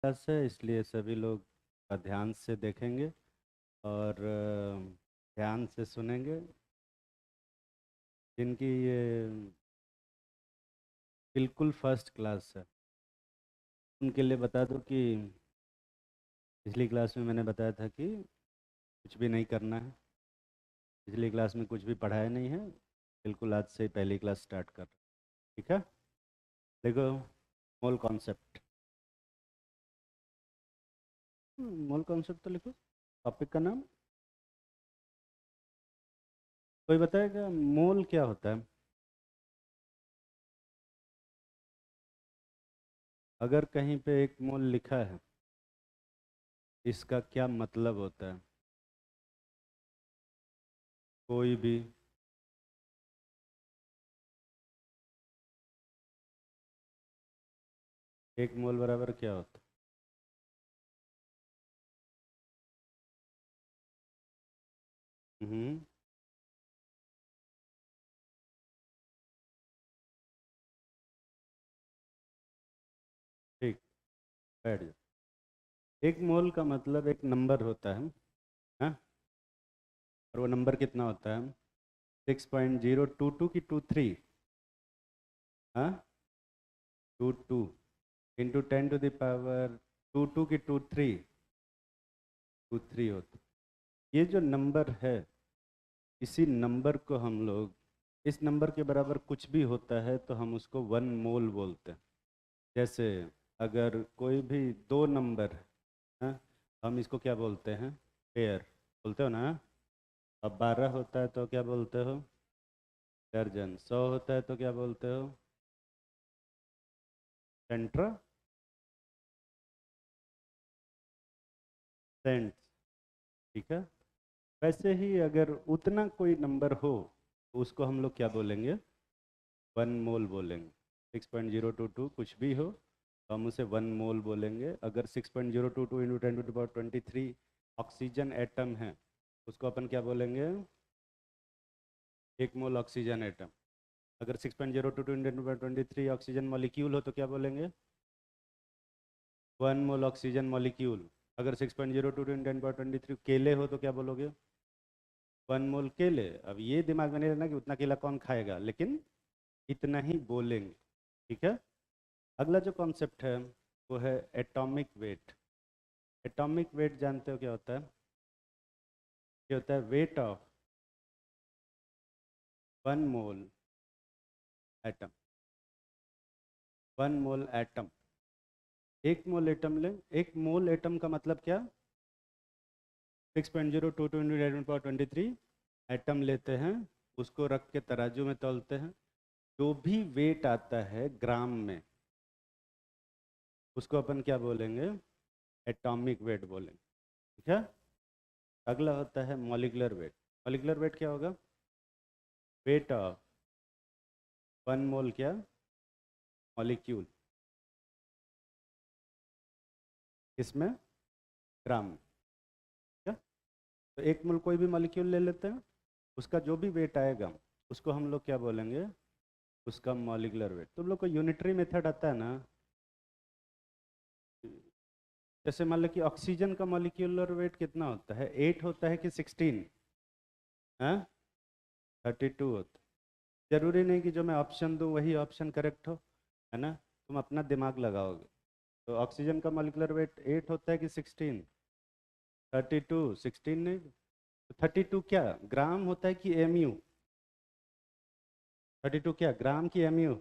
Class है, इसलिए सभी लोग ध्यान से देखेंगे और ध्यान से सुनेंगे। जिनकी ये बिल्कुल फर्स्ट क्लास है उनके लिए बता दूं कि पिछली क्लास में मैंने बताया था कि कुछ भी नहीं करना है। पिछली क्लास में कुछ भी पढ़ाया नहीं है। बिल्कुल आज से पहली क्लास स्टार्ट कर। ठीक है, देखो मोल कॉन्सेप्ट। मोल कॉन्सेप्ट तो लिखो, टॉपिक का नाम। कोई बताएगा मोल क्या होता है? अगर कहीं पे एक मोल लिखा है, इसका क्या मतलब होता है? कोई भी। एक मोल बराबर क्या होता है? ठीक, बैठ जाओ। एक मोल का मतलब एक नंबर होता है। हाँ, और वो नंबर कितना होता है? 6.022 की 23। हाँ, 22 इंटू 10 to the पावर 22 की 23 होता है। ये जो नंबर है, इसी नंबर को हम लोग, इस नंबर के बराबर कुछ भी होता है तो हम उसको वन मोल बोलते हैं। जैसे अगर कोई भी दो नंबर है, हम इसको क्या बोलते हैं? पेयर बोलते हो ना। अब 12 होता है तो क्या बोलते हो? दर्जन। 100 होता है तो क्या बोलते हो? सेंट्रा सेंट्स। ठीक है, वैसे ही अगर उतना कोई नंबर हो तो उसको हम लोग क्या बोलेंगे? वन मोल बोलेंगे। 6.022 कुछ भी हो तो हम उसे वन मोल बोलेंगे। अगर 6.022 into 10 to the power 23 oxygen atom है, उसको अपन क्या बोलेंगे? एक मोल ऑक्सीजन एटम। अगर 6.022 into 10 to the power 23 oxygen molecule हो तो क्या बोलेंगे? One mole oxygen molecule. अगर 6.022 इंटू 10 to the power 23 केले हो तो क्या बोलोगे? वन मोल केले। अब ये दिमाग में नहीं रहना कि उतना केला कौन खाएगा, लेकिन इतना ही बोलेंगे। ठीक है, अगला जो कॉन्सेप्ट है वो है एटॉमिक वेट। एटॉमिक वेट जानते हो क्या होता है? ये होता है weight of one mole atom. One mole atom, एक मोल एटम लें। एक मोल एटम का मतलब क्या? 6.022 into 10 to the power 23 atom लेते हैं, उसको रख के तराजू में तौलते हैं। जो भी वेट आता है ग्राम में, उसको अपन क्या बोलेंगे? एटॉमिक वेट बोलेंगे। ठीक है, अगला होता है मॉलिक्यूलर वेट। मॉलिक्यूलर वेट क्या होगा? वेट ऑफ वन मोल क्या? मॉलिक्यूल। किसमें? ग्राम में। क्या? तो एक मोल कोई भी मॉलिक्यूल ले लेते हैं, उसका जो भी वेट आएगा उसको हम लोग क्या बोलेंगे? उसका मॉलिक्यूलर वेट। तुम लोग को यूनिटरी मेथड आता है ना? जैसे मान लो कि ऑक्सीजन का मॉलिक्यूलर वेट कितना होता है? 8 होता है कि 16? हाँ, 32 होता है। जरूरी नहीं कि जो मैं ऑप्शन दूँ वही ऑप्शन करेक्ट हो, है ना? तुम अपना दिमाग लगाओगे। तो ऑक्सीजन का मॉलिक्यूलर वेट 8 होता है कि 16? 32। 16 नहीं तो 32 क्या ग्राम होता है कि एमयू? 32 क्या ग्राम की एमयू?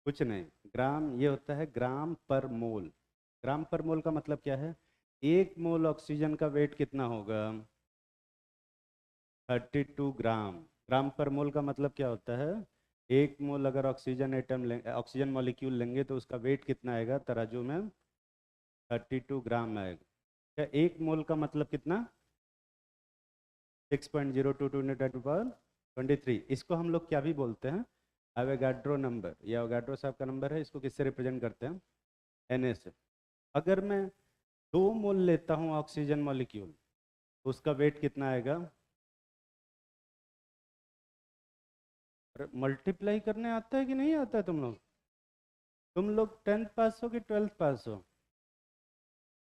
कुछ नहीं, ग्राम ये होता है ग्राम पर मोल। ग्राम पर मोल का मतलब क्या है? एक मोल ऑक्सीजन का वेट कितना होगा? 32 ग्राम। ग्राम पर मोल का मतलब क्या होता है? एक मोल अगर ऑक्सीजन एटम लेंगे, ऑक्सीजन मॉलिक्यूल लेंगे तो उसका वेट कितना आएगा तराजू में? 32 ग्राम आएगा। क्या एक मोल का मतलब कितना? 6.022 इंटू 10 to the power 23। इसको हम लोग क्या भी बोलते हैं? Avogadro number. ये एवोगाड्रो साहब का नंबर है। इसको किससे रिप्रेजेंट करते हैं? Na से। अगर मैं 2 मोल लेता हूँ ऑक्सीजन मॉलिक्यूल, उसका वेट कितना आएगा? मल्टीप्लाई करने आता है कि नहीं आता है तुम लोग? तुम लोग 10th पास हो कि 12th पास हो?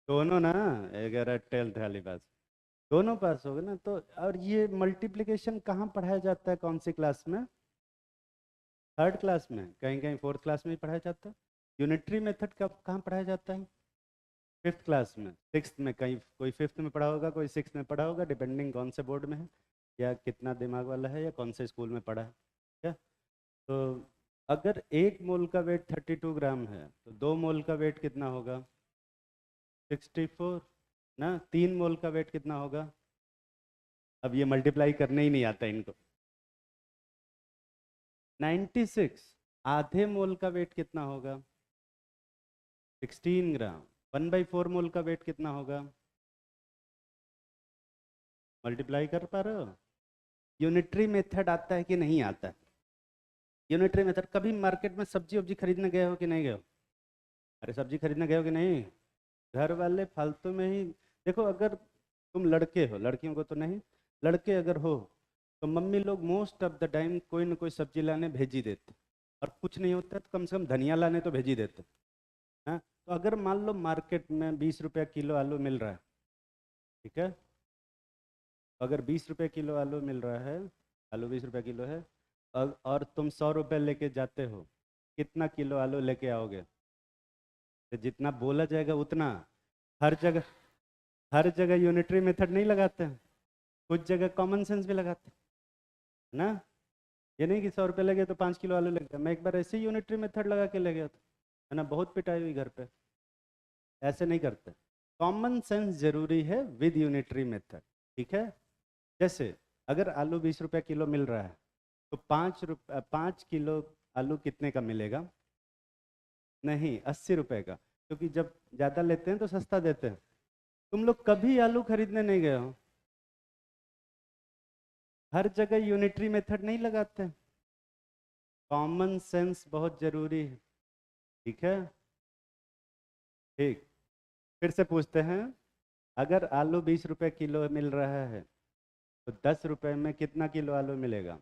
दोनों ना, 11 12th वाली बात, दोनों पास हो गए ना। तो और ये मल्टीप्लिकेशन कहाँ पढ़ाया जाता है, कौन सी क्लास में? थर्ड क्लास में, कहीं कहीं फोर्थ क्लास में भी पढ़ाया जाता है। यूनिटरी मेथड कब कहाँ पढ़ाया जाता है? फिफ्थ क्लास में, सिक्स्थ में, कहीं कोई फिफ्थ में पढ़ा होगा, कोई सिक्स्थ में पढ़ा होगा, डिपेंडिंग कौन से बोर्ड में है या कितना दिमाग वाला है या कौन से स्कूल में पढ़ा है। क्या? तो अगर 1 मोल का वेट 32 ग्राम है तो 2 मोल का वेट कितना होगा? 64 ना। 3 मोल का वेट कितना होगा? अब ये मल्टीप्लाई करने ही नहीं आता इनको। 96। आधे मोल का वेट कितना होगा? 16 ग्राम। 1/4 मोल का वेट कितना होगा? मल्टीप्लाई कर पा रहे हो? यूनिटरी मेथड आता है कि नहीं आता है? यूनिटरी मेथड, कभी मार्केट में सब्जी वब्जी खरीदने गए हो कि नहीं गए हो? अरे सब्जी खरीदने गए हो कि नहीं? घर वाले फालतू में ही। देखो, अगर तुम लड़के हो, लड़कियों को तो नहीं, लड़के अगर हो तो मम्मी लोग मोस्ट ऑफ द टाइम कोई ना कोई सब्जी लाने भेज ही देते। और कुछ नहीं होता है तो कम से कम धनिया लाने तो भेज ही देते। हाँ, तो अगर मान लो मार्केट में 20 रुपया किलो आलू मिल रहा है, ठीक है, अगर 20 रुपये किलो आलू मिल रहा है, आलू 20 रुपये किलो है, और तुम 100 रुपये लेके जाते हो, कितना किलो आलू लेके आओगे? तो जितना बोला जाएगा उतना। हर जगह, हर जगह यूनिटरी मेथड नहीं लगाते हैं, कुछ जगह कॉमन सेंस भी लगाते हैं ना। ये नहीं कि 100 रुपये लगे तो 5 किलो आलू लग गया। मैं एक बार ऐसे ही यूनिटरी मेथड लगा के ले गया था, है ना, बहुत पिटाई हुई घर पे। ऐसे नहीं करते। कॉमन सेंस जरूरी है विद यूनिटरी मेथड, ठीक है। जैसे अगर आलू 20 रुपये किलो मिल रहा है तो 5 किलो आलू कितने का मिलेगा? नहीं, 80 रुपये का, क्योंकि जब ज़्यादा लेते हैं तो सस्ता देते हैं। तुम लोग कभी आलू खरीदने नहीं गए हो? हर जगह यूनिटरी मेथड नहीं लगाते। कॉमन सेंस बहुत जरूरी है, ठीक है। ठीक, फिर से पूछते हैं। अगर आलू 20 रुपये किलो मिल रहा है तो 10 रुपये में कितना किलो आलू मिलेगा?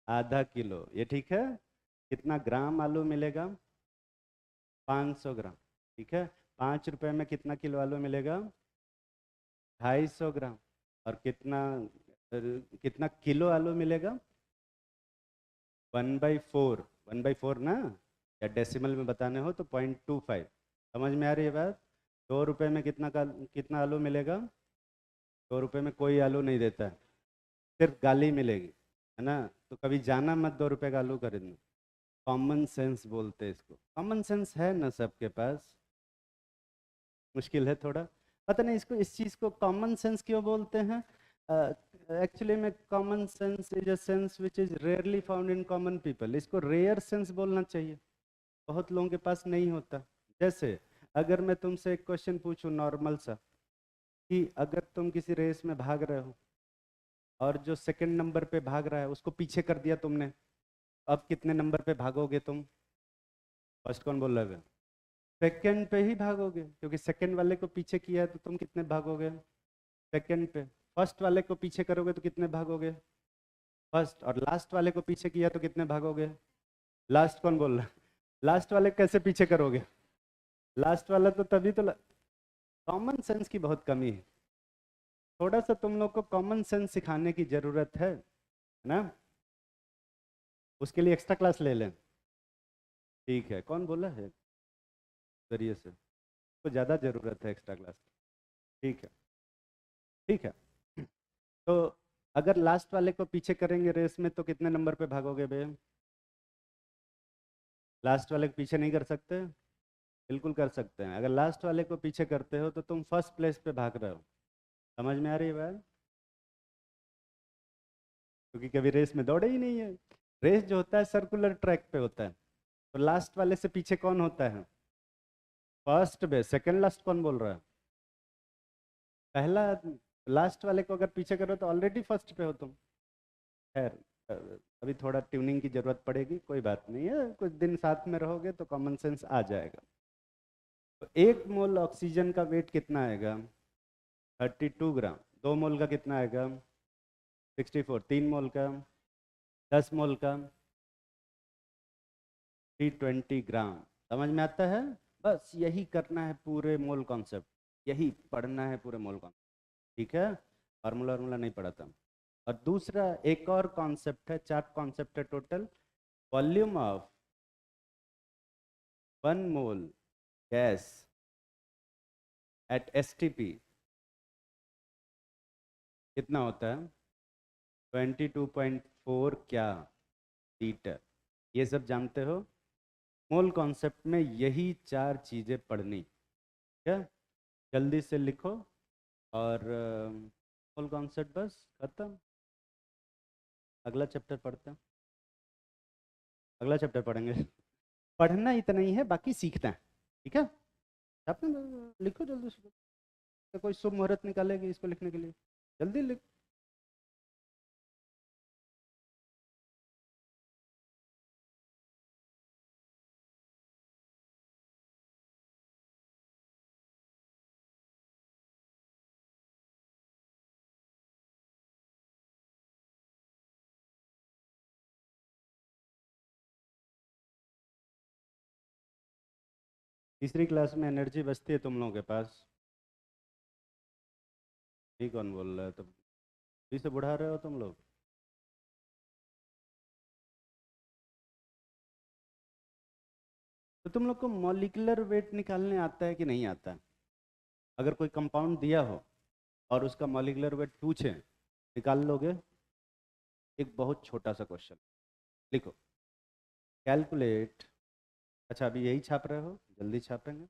आधा किलो, ये ठीक है। कितना ग्राम आलू मिलेगा? 500 ग्राम, ठीक है। 5 रुपये में कितना किलो आलू मिलेगा? 250 ग्राम। और कितना किलो आलू मिलेगा? 1/4। 1/4 ना, या डेसिमल में बताने हो तो 0.25। समझ में आ रही है बात? 2 रुपये में कितना आलू मिलेगा? 2 रुपये में कोई आलू नहीं देता है, सिर्फ गाली मिलेगी, है ना। तो कभी जाना मत 2 रुपये का आलू खरीदने। कॉमन सेंस बोलते हैं इसको। कॉमन सेंस है ना सबके पास? मुश्किल है थोड़ा। पता नहीं इसको, इस चीज़ को कॉमन सेंस क्यों बोलते हैं। एक्चुअली में common sense is a sense which is rarely found in common people. इसको रेयर सेंस बोलना चाहिए, बहुत लोगों के पास नहीं होता। जैसे अगर मैं तुमसे एक क्वेश्चन पूछूं नॉर्मल सा, कि अगर तुम किसी रेस में भाग रहे हो और जो सेकंड नंबर पे भाग रहा है उसको पीछे कर दिया तुमने, अब कितने नंबर पे भागोगे तुम? फर्स्ट कौन बोल रहा है? सेकंड पे ही भागोगे, क्योंकि सेकंड वाले को पीछे किया है तो तुम कितने भागोगे? सेकंड पे। फर्स्ट वाले को पीछे करोगे तो कितने भागोगे? फर्स्ट। और लास्ट वाले को पीछे किया तो कितने भागोगे? लास्ट कौन बोल रहा है? लास्ट वाले कैसे पीछे करोगे? लास्ट वाला तो तभी तो। कॉमन सेंस की बहुत कमी है। थोड़ा सा तुम लोग को कॉमन सेंस सिखाने की जरूरत है ना। उसके लिए एक्स्ट्रा क्लास ले लें। ठीक है, कौन बोला है जरिए से? तो ज़्यादा ज़रूरत है एक्स्ट्रा क्लास। ठीक है, ठीक है। तो अगर लास्ट वाले को पीछे करेंगे रेस में तो कितने नंबर पे भागोगे बे? लास्ट वाले को पीछे नहीं कर सकते? बिल्कुल कर सकते हैं। अगर लास्ट वाले को पीछे करते हो तो तुम फर्स्ट प्लेस पे भाग रहे हो। समझ में आ रही है बात? क्योंकि कभी रेस में दौड़े ही नहीं है। रेस जो होता है सर्कुलर ट्रैक पे होता है, तो लास्ट वाले से पीछे कौन होता है? फर्स्ट पे। सेकंड लास्ट कौन बोल रहा है? पहला आदमी। लास्ट वाले को अगर पीछे करो तो ऑलरेडी फर्स्ट पे हो तुम। खैर, अभी थोड़ा ट्यूनिंग की जरूरत पड़ेगी, कोई बात नहीं है, कुछ दिन साथ में रहोगे तो कॉमन सेंस आ जाएगा। तो 1 मोल ऑक्सीजन का वेट कितना आएगा? 32 ग्राम। 2 मोल का कितना आएगा? 64। 3 मोल का? 10 मोल का? 320 ग्राम। समझ में आता है? बस यही करना है पूरे मोल कॉन्सेप्ट, यही पढ़ना है पूरे मोल कॉन्सेप्ट। ठीक है, फार्मूला वार्मूला नहीं पढ़ा था। और दूसरा एक और कॉन्सेप्ट है, 4 कॉन्सेप्ट है total. Volume of 1 mole gas at STP कितना होता है? 22.4 क्या लीटर। ये सब जानते हो। मोल कॉन्सेप्ट में यही 4 चीज़ें पढ़नी। क्या, जल्दी से लिखो। और मोल कॉन्सेप्ट बस खत्म। अगला चैप्टर पढ़ते हैं, अगला चैप्टर पढ़ेंगे। पढ़ना इतना ही है, बाकी सीखना है। ठीक है, आपने लिखो जल्दी से। तो कोई शुभ मुहूर्त निकालेगी इसको लिखने के लिए, जल्दी लिख। तीसरी क्लास में एनर्जी बचती है तुम लोगों के पास? ये कौन बोल रहा है? तो अभी से बढ़ा रहे हो तुम लोग। तो तुम लोग को मॉलिक्यूलर वेट निकालने आता है कि नहीं आता है? अगर कोई कंपाउंड दिया हो और उसका मॉलिक्यूलर वेट पूछे, निकाल लोगे? एक बहुत छोटा सा क्वेश्चन, लिखो कैलकुलेट। अच्छा अभी यही छाप रहे हो, जल्दी छापेंगे।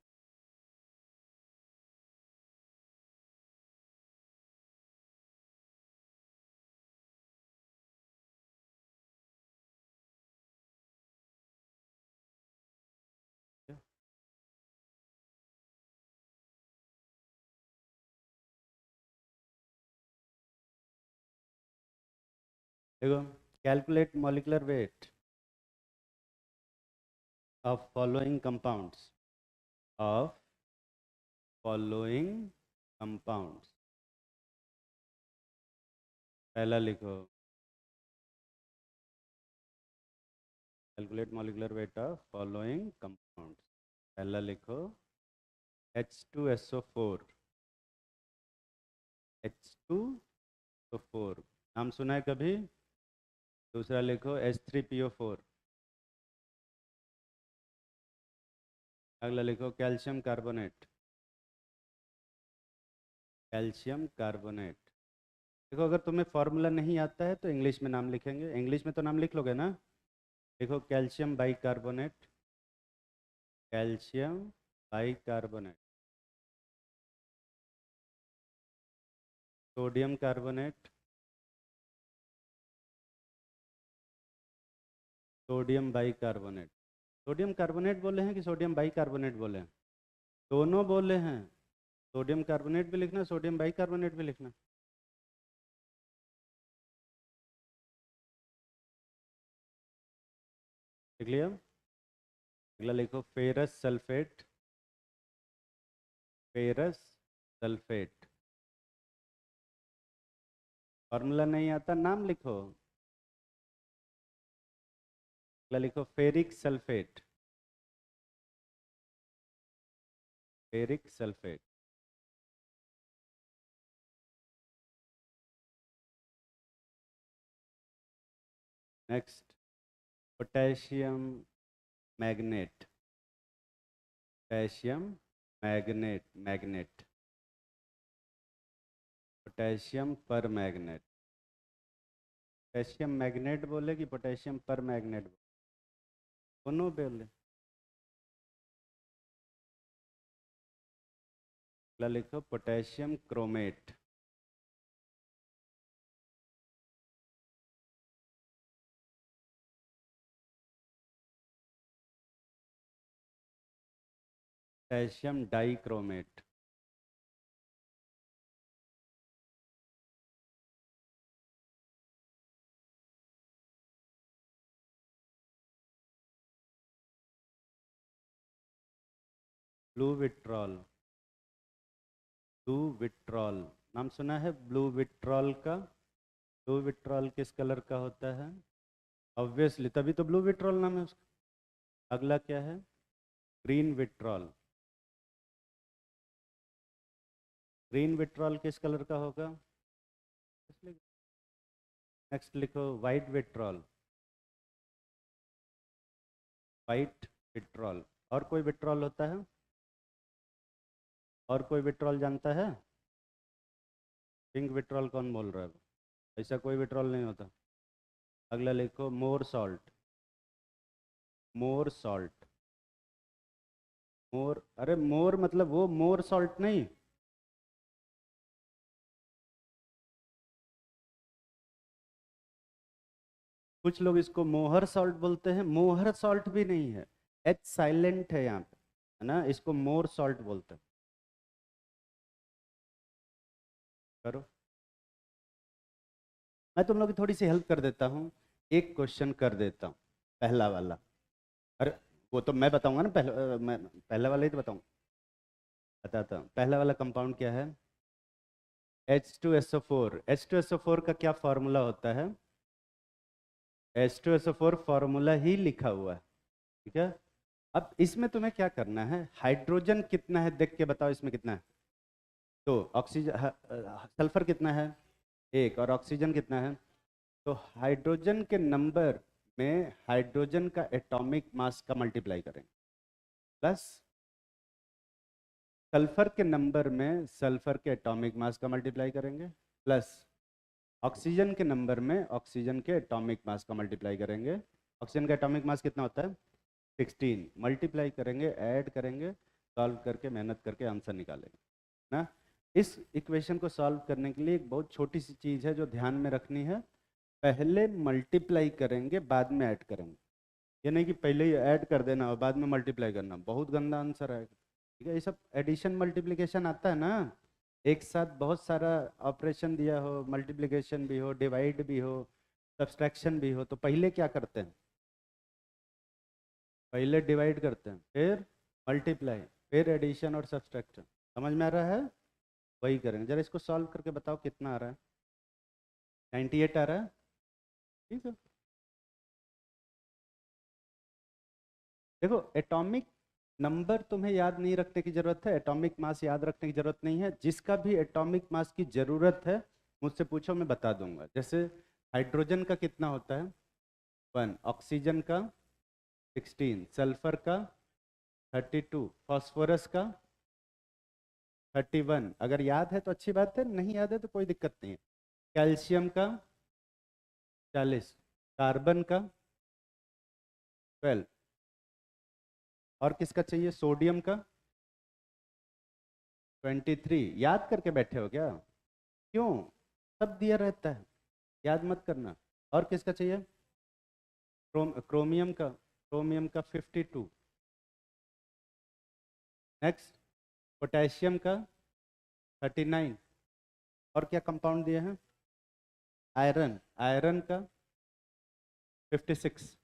देखो, calculate molecular weight of following compounds, of following compounds. पहला लिखो calculate molecular weight of following compounds. पहला लिखो H2SO4, H2SO4 नाम सुना है कभी? दूसरा लिखो H3PO4। अगला लिखो कैल्शियम कार्बोनेट, कैल्शियम कार्बोनेट। देखो अगर तुम्हें फॉर्मूला नहीं आता है तो इंग्लिश में नाम लिखेंगे, इंग्लिश में तो नाम लिख लोगे ना। देखो calcium bicarbonate, calcium bicarbonate. Sodium carbonate, sodium bicarbonate. Sodium carbonate बोले हैं कि सोडियम बाइकार्बोनेट बोले हैं? दोनों बोले हैं। सोडियम कार्बोनेट भी लिखना, सोडियम बाइकार्बोनेट भी लिखना। लिख लिया? अगला लिखो ferrous sulphate, ferrous sulphate. Formula नहीं आता, नाम लिखो। अगला लिखो ferric sulphate, ferric sulphate. Next potassium magnet, potassium magnet, magnet, potassium पर मैग्नेट। पोटेशियम मैग्नेट बोले कि पोटेशियम पर मैग्नेट बोले? दोनों बोले। अगला लिखो potassium chromate, potassium dichromate. Blue vitriol, blue vitriol नाम सुना है ब्लू विट्रॉल का? ब्लू विट्रॉल किस कलर का होता है? ऑब्वियसली, तभी तो ब्लू विट्रॉल नाम है उसका। अगला क्या है? Green vitriol. ग्रीन विट्रॉल किस कलर का होगा? नेक्स्ट लिखो वाइट विट्रॉल। White vitriol. और कोई विट्रॉल होता है? और कोई विट्रॉल जानता है? पिंक विट्रॉल कौन बोल रहा है? ऐसा कोई विट्रॉल नहीं होता। अगला लिखो मोर सॉल्ट। मोर सॉल्ट। मोर, अरे मोर मतलब वो मोर सॉल्ट नहीं। कुछ लोग इसको मोहर सॉल्ट बोलते हैं, मोहर सॉल्ट भी नहीं है, एच साइलेंट है यहाँ पे, है ना, इसको मोर सॉल्ट बोलते हैं। करो, मैं तुम लोग की थोड़ी सी हेल्प कर देता हूँ। एक क्वेश्चन कर देता हूँ, पहला वाला। अरे वो तो मैं बताऊंगा ना, मैं पहला वाला ही तो बताऊँ। बताता हूँ, पहला वाला कंपाउंड क्या है? H2SO4। H2SO4 का क्या फॉर्मूला होता है? H2SO4 फॉर्मूला ही लिखा हुआ है, ठीक है। अब इसमें तुम्हें क्या करना है, हाइड्रोजन कितना है देख के बताओ, इसमें कितना है? तो ऑक्सीजन, सल्फर कितना है? एक। और ऑक्सीजन कितना है? तो हाइड्रोजन के नंबर में हाइड्रोजन का एटॉमिक मास का मल्टीप्लाई करेंगे, प्लस सल्फर के नंबर में सल्फर के एटॉमिक मास का मल्टीप्लाई करेंगे, प्लस ऑक्सीजन के नंबर में ऑक्सीजन के एटॉमिक मास का मल्टीप्लाई करेंगे। ऑक्सीजन का एटॉमिक मास कितना होता है? 16। मल्टीप्लाई करेंगे, ऐड करेंगे, सॉल्व करके मेहनत करके आंसर निकालेंगे ना। इस इक्वेशन को सॉल्व करने के लिए एक बहुत छोटी सी चीज़ है जो ध्यान में रखनी है। पहले मल्टीप्लाई करेंगे, बाद में ऐड करेंगे। ये नहीं कि पहले ही ऐड कर देना और बाद में मल्टीप्लाई करना, बहुत गंदा आंसर आएगा, ठीक है। ये सब एडिशन मल्टीप्लिकेशन आता है ना, एक साथ बहुत सारा ऑपरेशन दिया हो, मल्टीप्लिकेशन भी हो, डिवाइड भी हो, सब्सट्रैक्शन भी हो, तो पहले क्या करते हैं? पहले डिवाइड करते हैं, फिर मल्टीप्लाई, फिर एडिशन और सब्सट्रैक्शन। समझ में आ रहा है? वही करेंगे। जरा इसको सॉल्व करके बताओ कितना आ रहा है। 98 आ रहा है, ठीक है। देखो, एटॉमिक नंबर तुम्हें याद नहीं रखने की जरूरत है, एटॉमिक मास याद रखने की जरूरत नहीं है। जिसका भी एटॉमिक मास की जरूरत है मुझसे पूछो, मैं बता दूंगा। जैसे हाइड्रोजन का कितना होता है? 1। ऑक्सीजन का 16। सल्फर का 32। फॉस्फोरस का 31। अगर याद है तो अच्छी बात है, नहीं याद है तो कोई दिक्कत नहीं है। कैल्शियम का 40। कार्बन का 12। और किसका चाहिए? सोडियम का 23। याद करके बैठे हो क्या? क्यों? सब दिया रहता है, याद मत करना। और किसका चाहिए? क्रोमियम का 52। नेक्स्ट, पोटेशियम का 39। और क्या कंपाउंड दिए हैं? आयरन, आयरन का 56।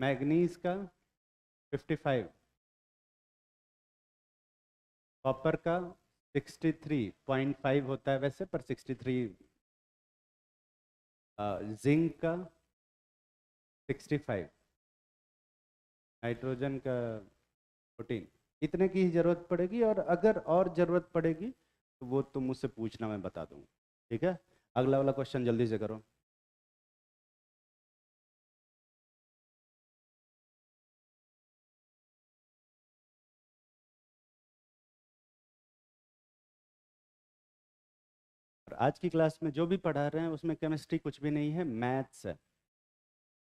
मैग्नीज का 55। कॉपर का 63.5 होता है वैसे, पर 63। जिंक का 65। नाइट्रोजन का 14। इतने की ही जरूरत पड़ेगी, और अगर और जरूरत पड़ेगी तो वो तुम मुझसे पूछना, मैं बता दूंगा, ठीक है। अगला वाला क्वेश्चन जल्दी से करो। और आज की क्लास में जो भी पढ़ा रहे हैं उसमें केमिस्ट्री कुछ भी नहीं है, मैथ्स है।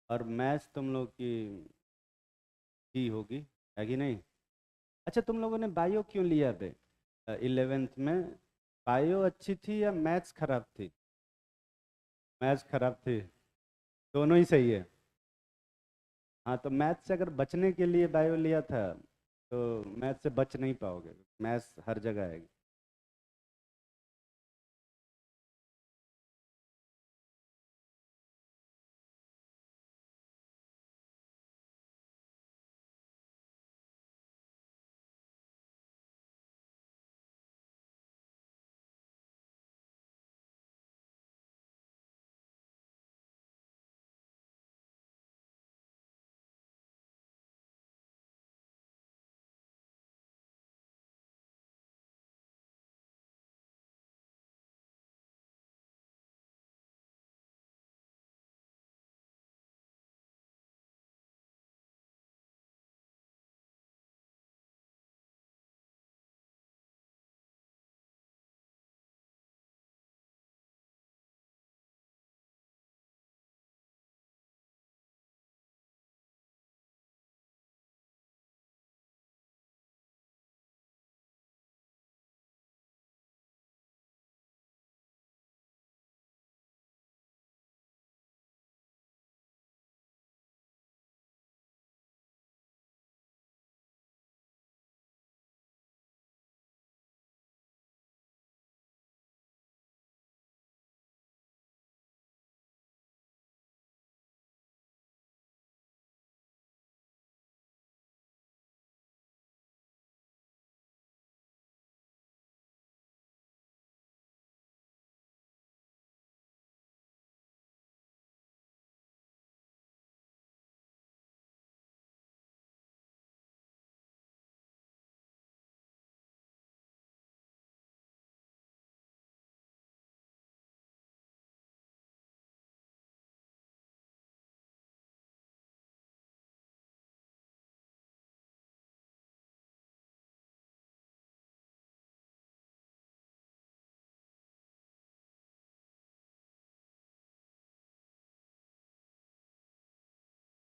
और मैथ्स तुम लोग की होगी, है कि नहीं? अच्छा, तुम लोगों ने बायो क्यों लिया बे 11th में? बायो अच्छी थी या मैथ्स खराब थी? मैथ्स खराब थी, दोनों ही सही है। हाँ, तो मैथ्स से अगर बचने के लिए बायो लिया था तो मैथ्स से बच नहीं पाओगे, मैथ्स हर जगह आएगी।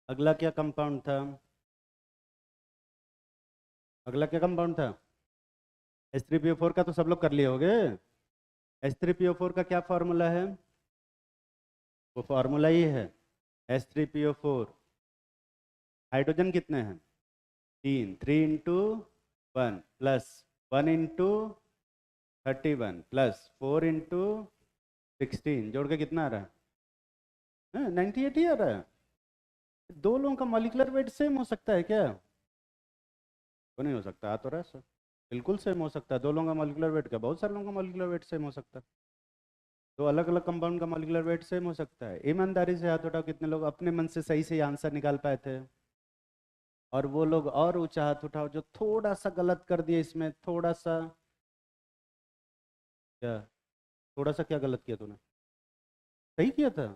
अगला क्या कंपाउंड था? अगला क्या कंपाउंड था? H3PO4 का तो सब लोग कर लिए होगे। H3PO4 का क्या फॉर्मूला है? वो फॉर्मूला ही है H3PO4। हाइड्रोजन कितने हैं? 3, 3 × 1 प्लस 1 × 31 प्लस 4 × 16 जोड़ के कितना आ रहा है? 98 ही आ रहा है। दो लोगों का मॉलिक्यूलर वेट सेम हो सकता है क्या? वो नहीं हो सकता। आ तो रहा है सर, बिल्कुल सेम हो सकता है। दो लोगों का मॉलिक्यूलर वेट क्या, बहुत सारे लोगों का मॉलिक्यूलर वेट सेम हो सकता है। दो अलग अलग कंपाउंड का मॉलिक्यूलर वेट सेम हो सकता है। ईमानदारी से हाथ उठाओ, कितने लोग अपने मन से सही से आंसर निकाल पाए थे? और वो लोग और ऊंचा हाथ उठाओ जो थोड़ा सा गलत कर दिए इसमें, थोड़ा सा। क्या? थोड़ा सा क्या गलत किया तूने? सही किया था।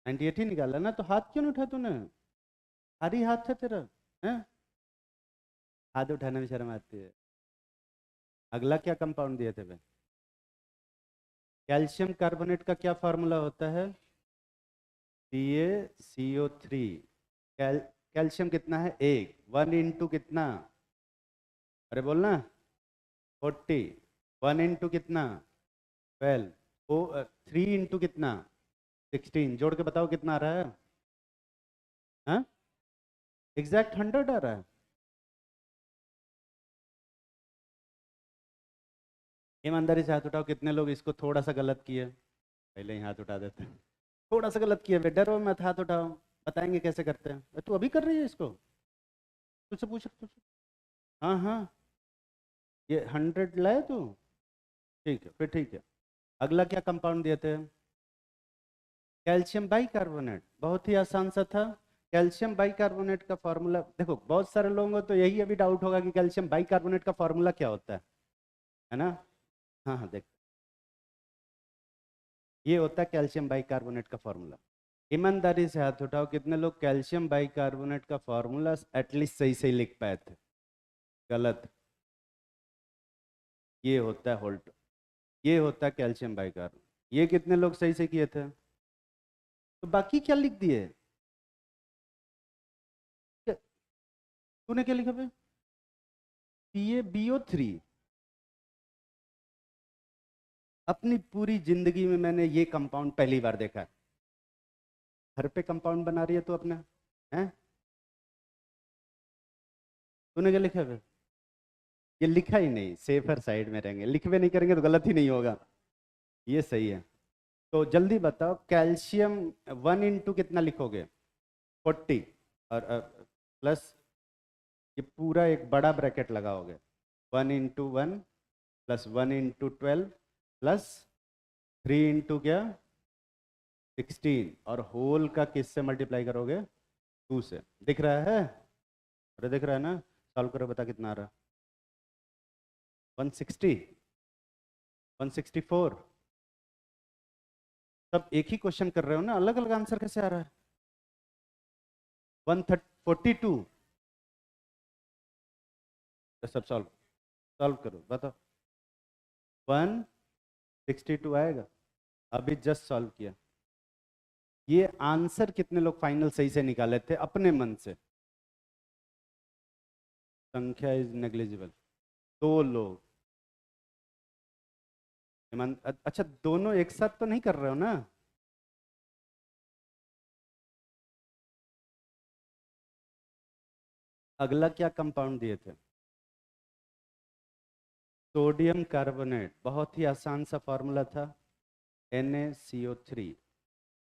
98 ही निकाला ना, तो हाथ क्यों नहीं उठा तूने? भारी हाथ था तेरा। हैं? हाथ उठाने में शर्म आती है। अगला क्या कंपाउंड दिए थे भाई? कैल्शियम कार्बोनेट का क्या फार्मूला होता है? CaCO3। कैल्शियम कितना है? 1 कितना? अरे बोलना। 40। 1 कितना? 12। ओ 3 कितना? 16। जोड़ के बताओ कितना आ रहा है? हाँ, एग्जैक्ट 100 आ रहा है। ईमानदारी से हाथ उठाओ, कितने लोग इसको थोड़ा सा गलत किए? पहले ही हाथ उठा देते हैं। थोड़ा सा गलत किए बे, डरो मत, हाथ उठाओ। बताएंगे कैसे करते हैं। तू अभी कर रही है इसको? तुझसे पूछ तुझसे। हाँ हाँ, ये 100 लाए तू? ठीक है फिर, ठीक है। अगला क्या कंपाउंड दिए थे? Calcium bicarbonate. बहुत ही आसान सा था। कैल्शियम बाइकार्बोनेट का फॉर्मूला देखो, बहुत सारे लोगों को तो यही अभी डाउट होगा कि कैल्शियम बाइकार्बोनेट का फॉर्मूला क्या होता है ना? हाँ हाँ, देख, ये होता है कैल्शियम बाइकार्बोनेट का फॉर्मूला। ईमानदारी से हाथ उठाओ, कितने लोग कैल्शियम बाइकार्बोनेट का फॉर्मूला एटलीस्ट सही सही लिख पाए थे? गलत। ये होता है होल्ट, ये होता है कैल्शियम बाइकार्बोनेट। ये कितने लोग सही से किए थे? तो बाकी क्या लिख दिए? तूने क्या लिखा भाई? CaBO3। अपनी पूरी जिंदगी में मैंने ये कंपाउंड पहली बार देखा है। घर पे कंपाउंड बना रही है तो अपना है। तूने क्या लिखा है? ये लिखा ही नहीं, सेफर साइड में रहेंगे, लिखवे नहीं करेंगे तो गलत ही नहीं होगा। ये सही है। तो जल्दी बताओ, कैल्शियम 1 × कितना लिखोगे? 40। और प्लस ये पूरा एक बड़ा ब्रैकेट लगाओगे। 1 × 1 प्लस 1 × 12 प्लस 3 क्या? 16। और होल का किससे मल्टीप्लाई करोगे? 2 से। दिख रहा है? अरे दिख रहा है ना? सॉल्व करो, बता कितना आ रहा है? 160? 164? सब एक ही क्वेश्चन कर रहे हो ना, अलग अलग आंसर कैसे आ रहा है? 142? तो सब सॉल्व सॉल्व करो, बताओ। 162 आएगा। अभी जस्ट सॉल्व किया। ये आंसर कितने लोग फाइनल सही से निकाले थे अपने मन से? संख्या इज नेग्लिजिबल। दो लोग। अच्छा, दोनों एक साथ तो नहीं कर रहे हो ना? अगला क्या कंपाउंड दिए थे? Sodium carbonate. बहुत ही आसान सा फॉर्मूला था, NaCO3।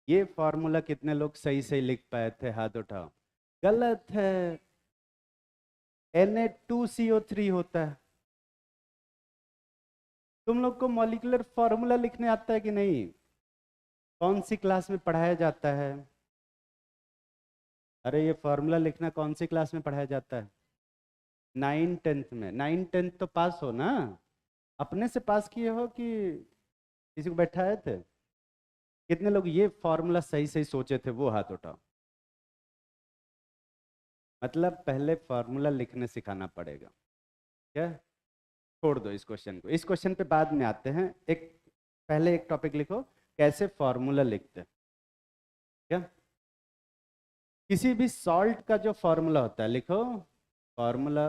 ये फॉर्मूला कितने लोग सही सही लिख पाए थे? हाथ उठाओ। गलत है, Na2CO3 होता है। तुम लोग को मॉलिक्यूलर फॉर्मूला लिखने आता है कि नहीं? कौन सी क्लास में पढ़ाया जाता है? अरे ये फॉर्मूला लिखना कौन सी क्लास में पढ़ाया जाता है? 9 10th में। 9 10th तो पास हो ना? अपने से पास किए हो कि किसी को बैठाए थे? कितने लोग ये फॉर्मूला सही सही सोचे थे, वो हाथ उठाओ। मतलब पहले फॉर्मूला लिखने सिखाना पड़ेगा क्या? छोड़ दो इस क्वेश्चन को, इस क्वेश्चन पे बाद में आते हैं। एक पहले एक टॉपिक लिखो, कैसे फॉर्मूला लिखते हैं क्या? किसी भी सॉल्ट का जो फॉर्मूला होता है, लिखो formula,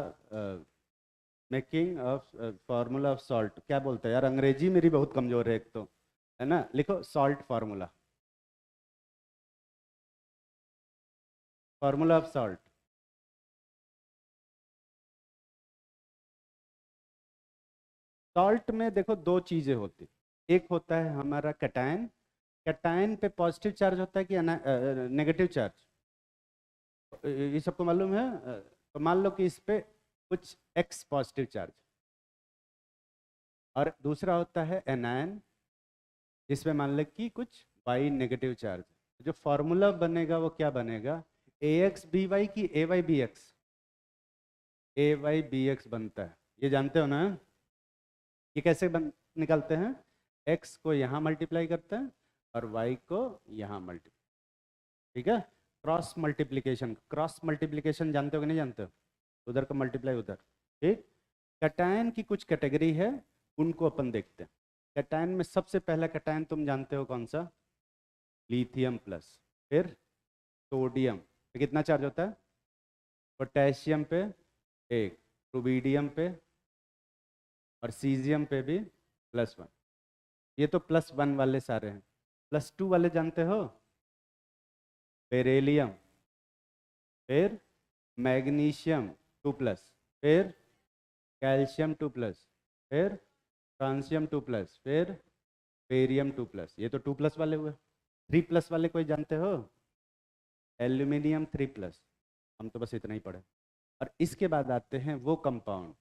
making of formula of salt, क्या बोलते हैं यार, अंग्रेजी मेरी बहुत कमजोर है एक तो, है ना, लिखो salt formula, formula of salt. Salt में देखो दो चीजें होती, एक होता है हमारा कैटायन, कैटायन पे पॉजिटिव चार्ज होता है कि नेगेटिव चार्ज, ये सबको मालूम है। तो मान लो कि इस पे कुछ एक्स पॉजिटिव चार्ज, और दूसरा होता है एनायन, जिसमें मान लो कि कुछ वाई नेगेटिव चार्ज। जो फॉर्मूला बनेगा वो क्या बनेगा, ए एक्स बी वाई की ए वाई बी एक्स, ए वाई बी एक्स बनता है, ये जानते हो ना। ये कैसे निकालते हैं, एक्स को यहाँ मल्टीप्लाई करते हैं और वाई को यहाँ मल्टीप्लाई, ठीक है, क्रॉस मल्टीप्लिकेशन, क्रॉस मल्टीप्लिकेशन जानते हो कि नहीं जानते हो, उधर का मल्टीप्लाई उधर, ठीक। कैटायन की कुछ कैटेगरी है, उनको अपन देखते हैं। कैटायन में सबसे पहला कैटायन तुम जानते हो कौन सा, लिथियम प्लस, फिर सोडियम पे कितना चार्ज होता है, पोटेशियम पे एक, रुबीडियम पे और सीजियम पे भी +1। ये तो +1 वाले सारे हैं। +2 वाले जानते हो, बेरेलियम, फिर मैग्नीशियम 2+, फिर कैल्शियम 2+, फिर फ्रांसियम 2+, फिर बेरियम 2+, ये तो 2+ वाले हुए। 3+ वाले कोई जानते हो, एल्यूमिनियम 3+, हम तो बस इतना ही पढ़े। और इसके बाद आते हैं वो कंपाउंड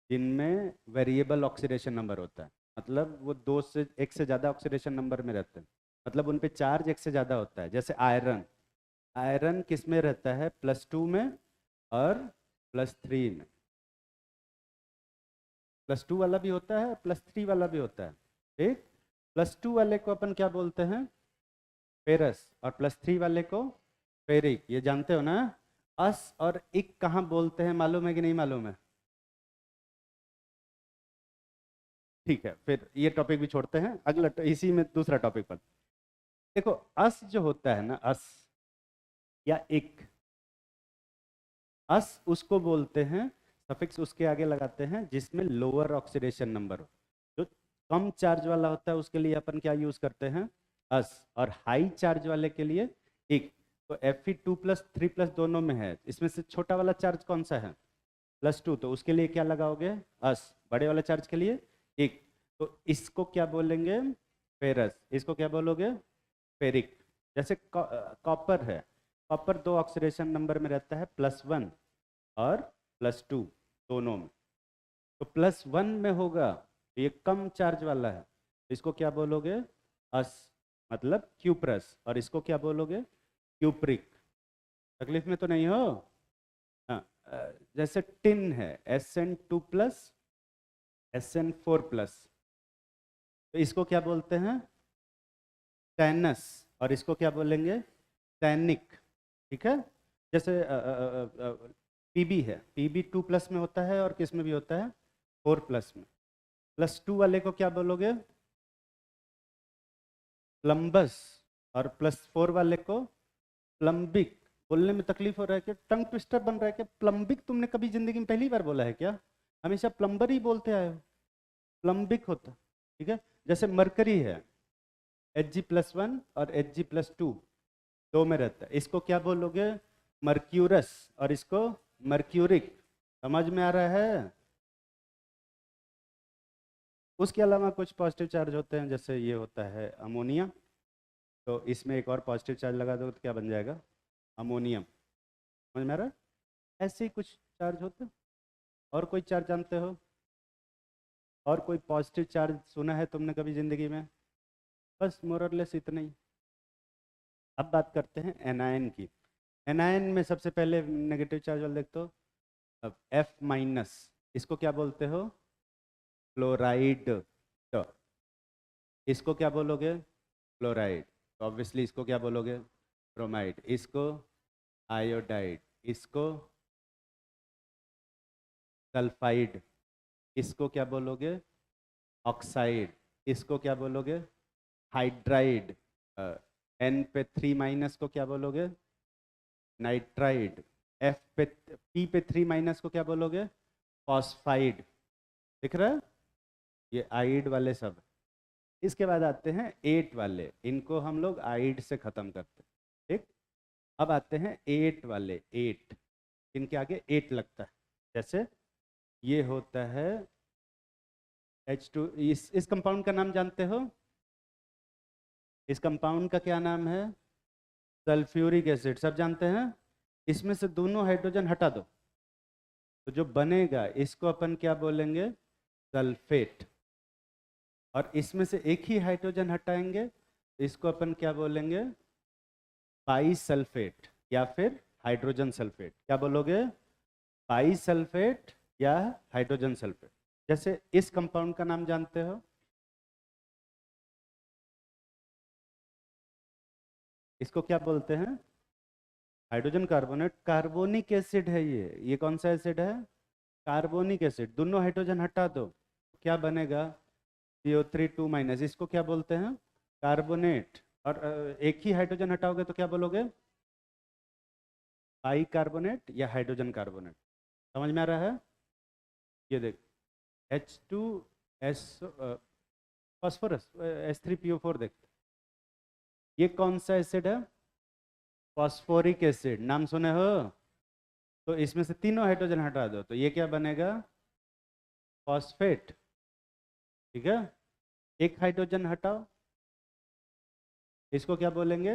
जिनमें वेरिएबल ऑक्सीडेशन नंबर होता है, मतलब वो दो से एक से ज़्यादा ऑक्सीडेशन नंबर में रहते हैं, मतलब उन पे चार्ज एक से ज़्यादा होता है। जैसे आयरन, आयरन किस में रहता है, +2 में और +3 में। +2 वाला भी होता है, +3 वाला भी होता है, ठीक। +2 वाले को अपन क्या बोलते हैं, फेरस, और +3 वाले को फेरिक, ये जानते हो ना। अस और इक कहाँ बोलते हैं, मालूम है कि नहीं मालूम है, ठीक है, फिर ये टॉपिक भी छोड़ते हैं, अगला इसी में दूसरा टॉपिक पर देखो। अस जो होता है ना, अस या इक, अस उसको बोलते हैं, सफिक्स उसके आगे लगाते हैं जिसमें लोअर ऑक्सीडेशन नंबर हो। जो कम चार्ज वाला होता है उसके लिए अपन क्या यूज करते हैं, अस, और हाई चार्ज वाले के लिए इक। तो Fe2+ 3+ दोनों में है, इसमें से छोटा वाला चार्ज कौन सा है, +2, तो उसके लिए क्या लगाओगे, अस। बड़े वाले चार्ज के लिए इक। तो इसको क्या बोलेंगे, फेरस, इसको क्या बोलोगे, फेरिक। जैसे कॉपर है, कॉपर दो ऑक्सीडेशन नंबर में रहता है, +1 और +2 दोनों में। तो +1 में होगा तो ये कम चार्ज वाला है, इसको क्या बोलोगे, अस, मतलब क्यूप्रस, और इसको क्या बोलोगे, क्यूप्रिक। तकलीफ में तो नहीं हो। हाँ, जैसे टिन है, Sn2+, Sn4+, तो इसको क्या बोलते हैं, टैनस, और इसको क्या बोलेंगे, टैनिक, ठीक है। जैसे पीबी है, Pb2+ में होता है और किस में भी होता है, 4+ में। +2 वाले को क्या बोलोगे, प्लम्बस, और +4 वाले को प्लम्बिक। बोलने में तकलीफ हो रहा है क्या, टंग ट्विस्टर बन रहा है क्या, प्लम्बिक तुमने कभी जिंदगी में पहली बार बोला है क्या, हमेशा प्लम्बर ही बोलते आए हो, प्लम्बिक होता, ठीक है। जैसे मरकरी है, Hg+1 और Hg+2 दो में रहता है, इसको क्या बोलोगे, मर्क्यूरस, और इसको मर्क्यूरिक। समझ में आ रहा है। उसके अलावा कुछ पॉजिटिव चार्ज होते हैं, जैसे ये होता है अमोनिया, तो इसमें एक और पॉजिटिव चार्ज लगा दो तो क्या बन जाएगा, अमोनियम। समझ में आ रहा है, ऐसे ही कुछ चार्ज होते हैं। और कोई चार्ज जानते हो, और कोई पॉजिटिव चार्ज सुना है तुमने कभी जिंदगी में, बस मोरलेस इतना ही। अब बात करते हैं एनायन की। एनायन में सबसे पहले नेगेटिव चार्ज वाला देख, तो अब F-, इसको क्या बोलते हो, क्लोराइड। तो इसको क्या बोलोगे, क्लोराइड। तो ऑब्वियसली इसको क्या बोलोगे, ब्रोमाइड। इसको आयोडाइड, इसको सल्फाइड, इसको क्या बोलोगे, ऑक्साइड, इसको क्या बोलोगे, हाइड्राइड। N पे 3- को क्या बोलोगे, नाइट्राइड, एफ पे, पी पे 3 माइनस को क्या बोलोगे? फॉस्फाइड। दिख रहा है? ये आइड वाले सब। इसके बाद आते हैं 8 वाले, इनको हम लोग आइड से खत्म करते हैं। ठीक। अब आते हैं 8 वाले, 8, इनके आगे 8 लगता है। जैसे ये होता है H2। इस कंपाउंड का नाम जानते हो? इस कंपाउंड का क्या नाम है? Sulphuric acid. सब जानते हैं। इसमें से दोनों हाइड्रोजन हटा दो तो जो बनेगा इसको अपन क्या बोलेंगे? सल्फेट। और इसमें से एक ही हाइड्रोजन हटाएंगे तो इसको अपन क्या बोलेंगे? पाई सल्फेट या फिर हाइड्रोजन सल्फेट। क्या बोलोगे? पाई सल्फेट या हाइड्रोजन सल्फेट। जैसे इस कंपाउंड का नाम जानते हो? इसको क्या बोलते हैं? Hydrogen carbonate. कार्बोनिक एसिड है ये कौन सा एसिड है? Carbonic acid. दोनों हाइड्रोजन हटा दो, क्या बनेगा? CO3 2 minus. इसको क्या बोलते हैं? कार्बोनेट। और एक ही हाइड्रोजन हटाओगे तो क्या बोलोगे? पाई कार्बोनेट या हाइड्रोजन कार्बोनेट। समझ में आ रहा है? ये देख, H2S फास्फोरस, H3PO4 देख, ये कौन सा एसिड है? Phosphoric acid. नाम सुने हो? तो इसमें से तीनों हाइड्रोजन हटा दो तो ये क्या बनेगा? फॉस्फेट। ठीक है। एक हाइड्रोजन हटाओ, इसको क्या बोलेंगे?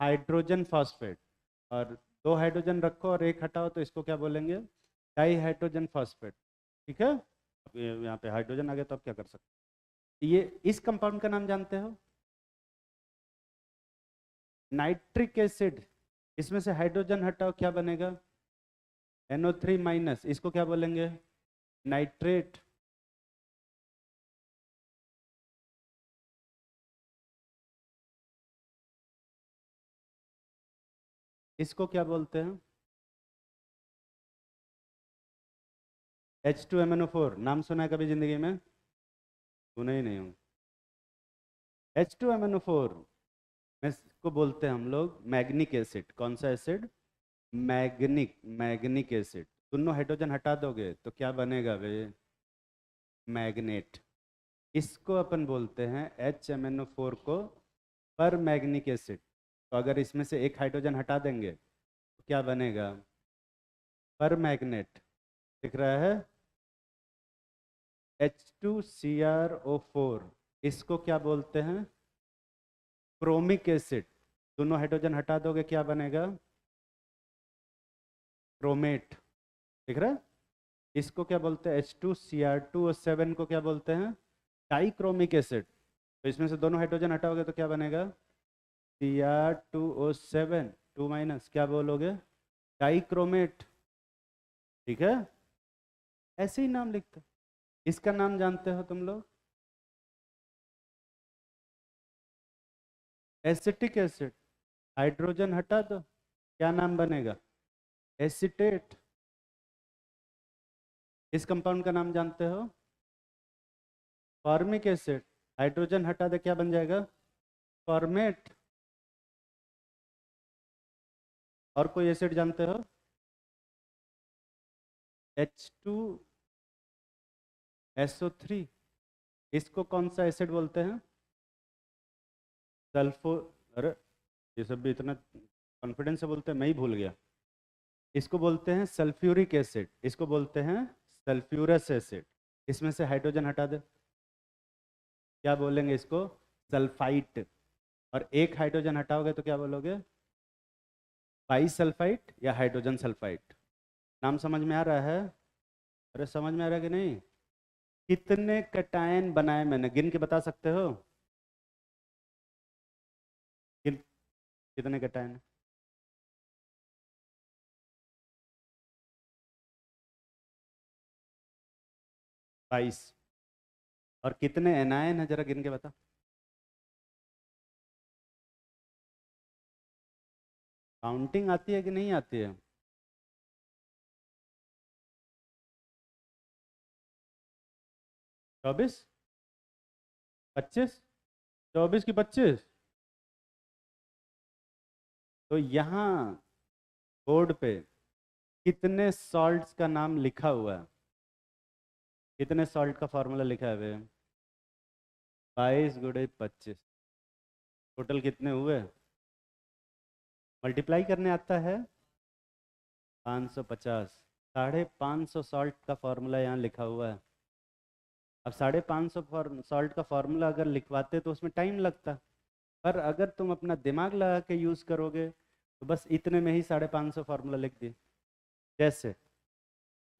Hydrogen phosphate. और दो हाइड्रोजन रखो और एक हटाओ तो इसको क्या बोलेंगे? Di hydrogen phosphate. ठीक है। अब यहाँ पे हाइड्रोजन आ गया तो अब क्या कर सकते हैं? ये इस कंपाउंड का नाम जानते हो? Nitric acid. इसमें से हाइड्रोजन हटाओ, क्या बनेगा? NO3 minus. इसको क्या बोलेंगे? नाइट्रेट। इसको क्या बोलते हैं? H2MnO4। नाम सुना है कभी जिंदगी में? सुना ही नहीं हूँ। H2MnO4 में इसको बोलते हैं हम लोग मैग्निक एसिड। कौन सा एसिड? मैग्निक एसिड। दोनों हाइड्रोजन हटा दोगे तो क्या बनेगा भाई? मैग्नेट। इसको अपन बोलते हैं HMnO4 को पर मैग्निक एसिड। तो अगर इसमें से एक हाइड्रोजन हटा देंगे तो क्या बनेगा? पर मैग्नेट। दिख रहा है? H2CrO4, इसको क्या बोलते हैं? Chromic acid. दोनों हाइड्रोजन हटा दोगे क्या बनेगा? क्रोमेट। दिख रहा है? इसको क्या बोलते हैं? H2Cr2O7 को क्या बोलते हैं? डाइक्रोमिक एसिड। तो इसमें से दोनों हाइड्रोजन हटाओगे तो क्या बनेगा? Cr2O7 2 minus. क्या बोलोगे? डाइक्रोमेट। ठीक है। ऐसे ही नाम लिखते हैं। इसका नाम जानते हो तुम लोग? Acetic acid. हाइड्रोजन हटा दो, क्या नाम बनेगा? एसिटेट। इस कंपाउंड का नाम जानते हो? Formic acid. हाइड्रोजन हटा दे, क्या बन जाएगा? फॉर्मेट। और कोई एसिड जानते हो? H2SO3, इसको कौन सा एसिड बोलते हैं? सल्फो। अरे, ये सब भी इतना कॉन्फिडेंस से बोलते हैं, मैं ही भूल गया। इसको बोलते हैं सल्फ्यूरिक एसिड। इसको बोलते हैं सल्फ्यूरस एसिड। इसमें से हाइड्रोजन हटा दे, क्या बोलेंगे इसको? सल्फाइट। और एक हाइड्रोजन हटाओगे तो क्या बोलोगे? बाई सल्फाइट या हाइड्रोजन सल्फाइट। नाम समझ में आ रहा है? अरे समझ में आ रहा है कि नहीं? कितने कटायन बनाए मैंने, गिन के बता सकते हो? किन कितने कटायन? 22। और कितने एनायन है जरा गिन के बता। काउंटिंग आती है कि नहीं आती है? 24, 25, 24 की 25। तो यहाँ बोर्ड पे कितने सॉल्ट्स का नाम लिखा हुआ है? कितने सॉल्ट का फॉर्मूला लिखा है? 22 × 25। टोटल कितने हुए? मल्टीप्लाई करने आता है? 550। 550 सॉल्ट का फॉर्मूला यहाँ लिखा हुआ है। अब 550 सॉल्ट का फॉर्मूला अगर लिखवाते तो उसमें टाइम लगता, पर अगर तुम अपना दिमाग लगा के यूज़ करोगे तो बस इतने में ही 550 फार्मूला लिख दिए। जैसे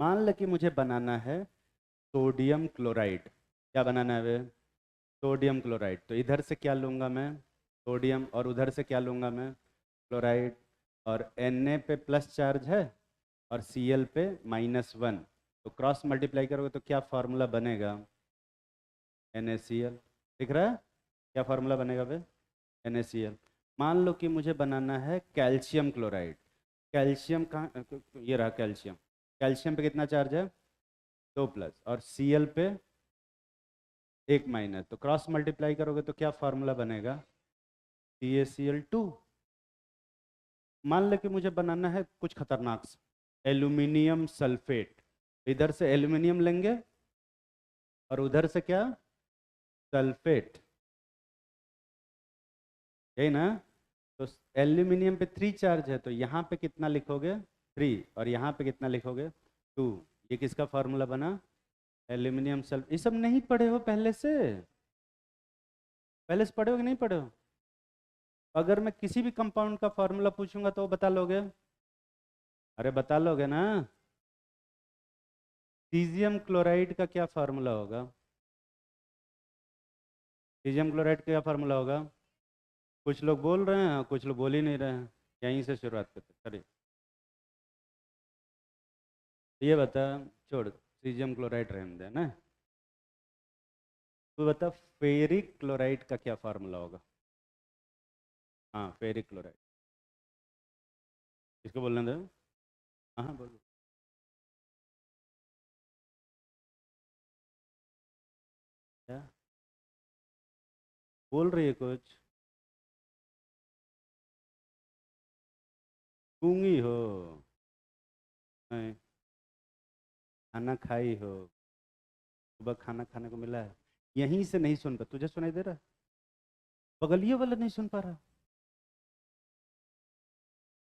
मान लो कि मुझे बनाना है सोडियम क्लोराइड। क्या बनाना है वे? Sodium chloride. तो इधर से क्या लूँगा मैं? सोडियम। और उधर से क्या लूँगा मैं? क्लोराइड। और Na पे प्लस चार्ज है और Cl पे -1। तो क्रॉस मल्टीप्लाई करोगे तो क्या फार्मूला बनेगा? NaCl। दिख रहा है क्या फार्मूला बनेगा वे? NaCl। मान लो कि मुझे बनाना है कैल्शियम क्लोराइड। कैल्शियम कहाँ? ये रहा कैल्शियम। कैल्शियम पे कितना चार्ज है? 2+ और Cl पे 1-। तो क्रॉस मल्टीप्लाई करोगे तो क्या फार्मूला बनेगा? CaCl2। मान लो कि मुझे बनाना है कुछ खतरनाक सा एल्यूमिनियम सल्फेट। इधर से एल्यूमिनियम लेंगे और उधर से क्या? सल्फेट। यही ना? तो एल्यूमिनियम पे 3 चार्ज है तो यहाँ पे कितना लिखोगे? 3। और यहाँ पे कितना लिखोगे? 2। ये किसका फार्मूला बना? Aluminium sulphate. ये सब नहीं पढ़े हो पहले से? पहले से पढ़े हो कि नहीं पढ़े हो? अगर मैं किसी भी कंपाउंड का फार्मूला पूछूंगा तो वो बता लोगे? अरे बता लोगे ना? सीजियम क्लोराइड का क्या फार्मूला होगा? सीजियम क्लोराइड का क्या फार्मूला होगा? कुछ लोग बोल रहे हैं, कुछ लोग बोल ही नहीं रहे हैं। यहीं से शुरुआत करते चलिए। ये बता, छोड़, सीजियम क्लोराइड रहने दे ना। तू बता फेरिक क्लोराइड का क्या फार्मूला होगा? हाँ, फेरिक क्लोराइड। किसको बोलने दो? हाँ हाँ, बोलो। क्या बोल रही है कुछ? गूंगी हो? नहीं, खाना खाई हो? सुबह खाना खाने को मिला है? यहीं से नहीं सुन पा? तुझे सुनाई दे रहा है? बगलिए वाला नहीं सुन पा रहा?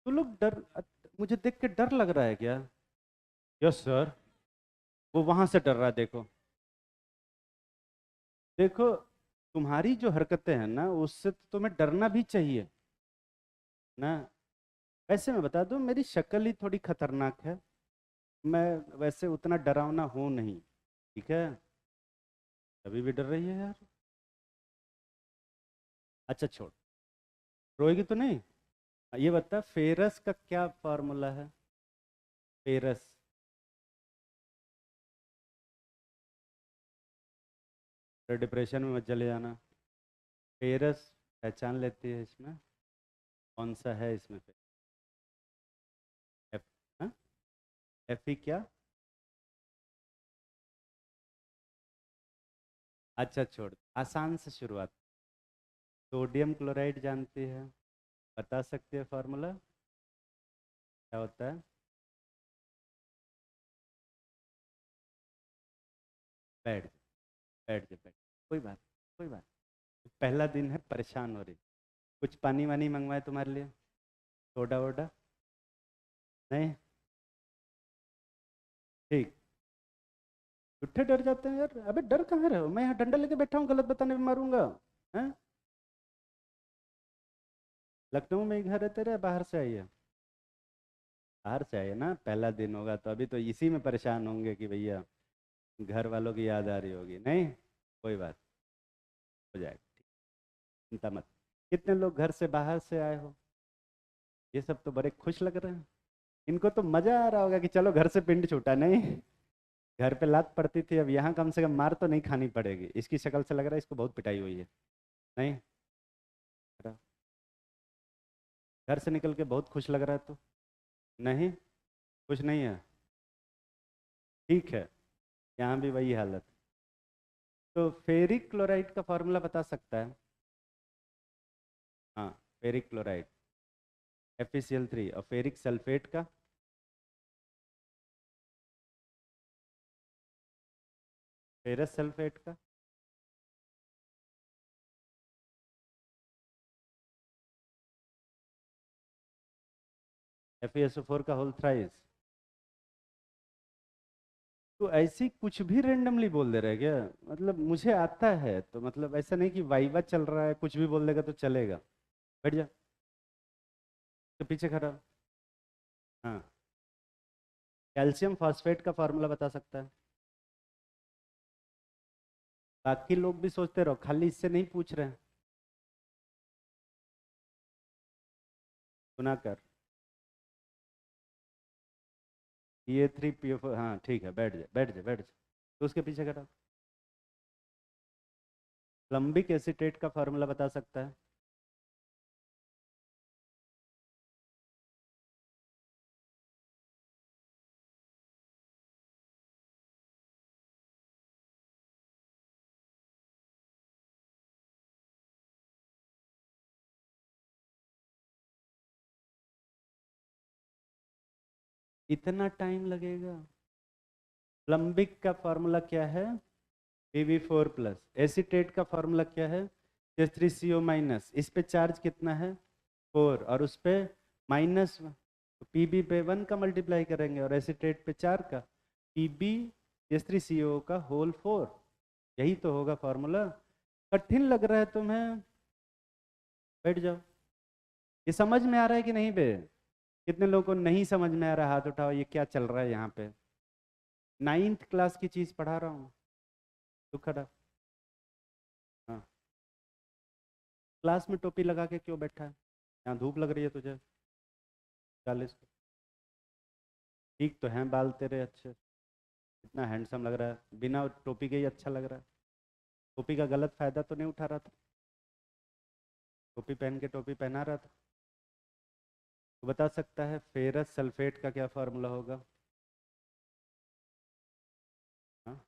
तो लोग डर, मुझे देख के डर लग रहा है क्या? Yes sir. वो वहां से डर रहा है, देखो। देखो, तुम्हारी जो हरकतें हैं ना उससे तो तुम्हें डरना भी चाहिए ना। वैसे मैं बता दूं, मेरी शक्ल ही थोड़ी खतरनाक है। मैं वैसे उतना डरावना हूं नहीं। ठीक है? अभी भी डर रही है यार। अच्छा छोड़, रोएगी तो नहीं? ये बता फेरस का क्या फार्मूला है? फेरस। तो डिप्रेशन में मत चले जाना। फेरस पहचान लेती है इसमें? कौन सा है इसमें पे? एफ? हाँ? एफ ही क्या? अच्छा छोड़, आसान से शुरुआत। सोडियम क्लोराइड जानती है? बता सकती है फार्मूला? क्या होता है? बैठ जा, बैठ जा, बैठ। कोई बात, कोई बात। पहला दिन है, परेशान हो रही। कुछ पानी वानी मंगवाए तुम्हारे लिए? Soda Voda? नहीं? ठीक। उठे डर जाते हैं यार। अबे डर कहाँ रहे हो? मैं यहाँ डंडा लेके बैठा हूँ, गलत बताने में मारूंगा? हैं? लखनऊ में ही घर है तेरे? बाहर से आई है? बाहर से आई है ना? पहला दिन होगा तो अभी तो इसी में परेशान होंगे कि भैया घर वालों की याद आ रही होगी। नहीं, कोई बात, हो जाएगा। चिंता मत। कितने लोग घर से बाहर से आए हो? ये सब तो बड़े खुश लग रहे हैं। इनको तो मजा आ रहा होगा कि चलो घर से पिंड छूटा। नहीं, घर पे लात पड़ती थी, अब यहाँ कम से कम मार तो नहीं खानी पड़ेगी। इसकी शक्ल से लग रहा है इसको बहुत पिटाई हुई है। नहीं? घर से निकल के बहुत खुश लग रहा है तो? नहीं, खुश नहीं है? ठीक है, यहाँ भी वही हालत। तो फेरिक क्लोराइड का फॉर्मूला बता सकता है? हाँ, फेरिक क्लोराइड। FeCl3 और फेरिक सल्फेट का फेरस सल्फेट का FeSO4 का होल थ्राइस। तो ऐसी कुछ भी रेंडमली बोल दे रहे क्या? मतलब मुझे आता है तो मतलब ऐसा नहीं कि वाइवा चल रहा है कुछ भी बोल देगा तो चलेगा। बैठ जा, तो पीछे खड़ा हो। हाँ, कैल्शियम फॉस्फेट का फॉर्मूला बता सकता है? बाकी लोग भी सोचते रहो, खाली इससे नहीं पूछ रहे हैं। सुना कर। Pa3PO4, हाँ ठीक है, बैठ जा बैठ जा बैठ जा। तो उसके पीछे खड़ा। प्लम्बिक एसीटेट का फॉर्मूला बता सकता है? इतना टाइम लगेगा? प्लम्बिक का फॉर्मूला क्या है? Pb4 plus. एसीटेट का फॉर्मूला क्या है? H3CO minus. इस पे चार्ज कितना है? 4, और उस पे -1। तो Pb पे 1 का मल्टीप्लाई करेंगे और एसीटेट पे 4 का। Pb H3CO का होल 4। यही तो होगा फॉर्मूला। कठिन लग रहा है तुम्हें? बैठ जाओ। ये समझ में आ रहा है कि नहीं बे? कितने लोगों को नहीं समझ में आ रहा? हाथ उठाओ, ये क्या चल रहा है यहाँ पे? 9th क्लास की चीज पढ़ा रहा हूँ। तू खड़ा। हाँ, क्लास में टोपी लगा के क्यों बैठा है? यहाँ धूप लग रही है तुझे? 40। ठीक तो हैं बाल तेरे अच्छे, इतना हैंडसम लग रहा है, बिना टोपी के ही अच्छा लग रहा है। टोपी का गलत फायदा तो नहीं उठा रहा था? टोपी पहन के टोपी पहना रहा था? तो बता सकता है फेरस सल्फेट का क्या फार्मूला होगा? हाँ,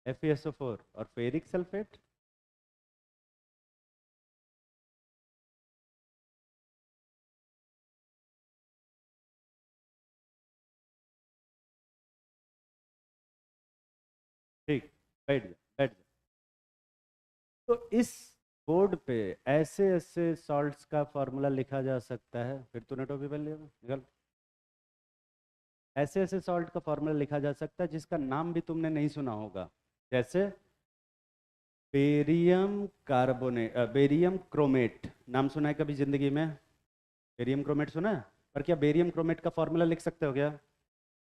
FeSO4 और फेरिक सल्फेट। ठीक, बैठ जा बैठ जा। तो इस बोर्ड पे ऐसे ऐसे सॉल्ट्स का फॉर्मूला लिखा जा सकता है। फिर तूने टोपी पहन लिया, निकल। ऐसे ऐसे सॉल्ट का फॉर्मूला लिखा जा सकता है जिसका नाम भी तुमने नहीं सुना होगा। जैसे बेरियम कार्बोनेट, बेरियम क्रोमेट। नाम सुना है कभी जिंदगी में? बेरियम क्रोमेट सुना है? पर क्या बेरियम क्रोमेट का फॉर्मूला लिख सकते हो क्या?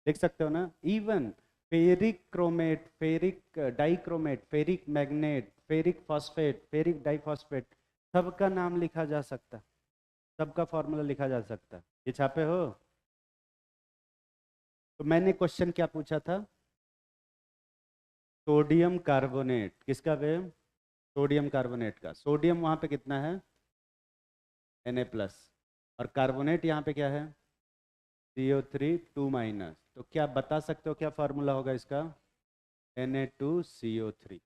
लिख सकते हो ना? Even ferric chromate, ferric dichromate, ferric magnet, ferric phosphate, ferric diphosphate, सबका नाम लिखा जा सकता है, सबका फॉर्मूला लिखा जा सकता है। ये छापे हो? तो मैंने क्वेश्चन क्या पूछा था? सोडियम कार्बोनेट किसका वे? सोडियम कार्बोनेट का। सोडियम वहां पे कितना है? Na+। और कार्बोनेट यहाँ पे क्या है? CO3 2 minus. तो क्या बता सकते हो क्या फार्मूला होगा इसका? Na2CO3।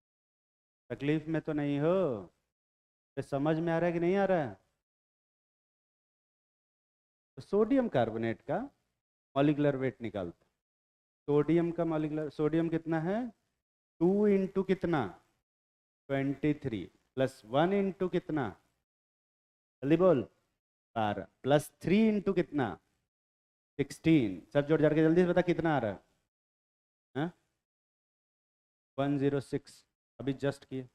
तकलीफ में तो नहीं हो? तो समझ में आ रहा है कि नहीं आ रहा है? तो सोडियम कार्बोनेट का मॉलिक्यूलर वेट निकालते। सोडियम का मॉलिक्यूलर, सोडियम कितना है? 2 इंटू कितना? 23 प्लस 1 इंटू कितना? जल्दी बोल। 12 प्लस 3 इंटू कितना? 16। सब जोड़ जाड़ के जल्दी से बता कितना आ रहा है? हाँ? 106। अभी जस्ट किए।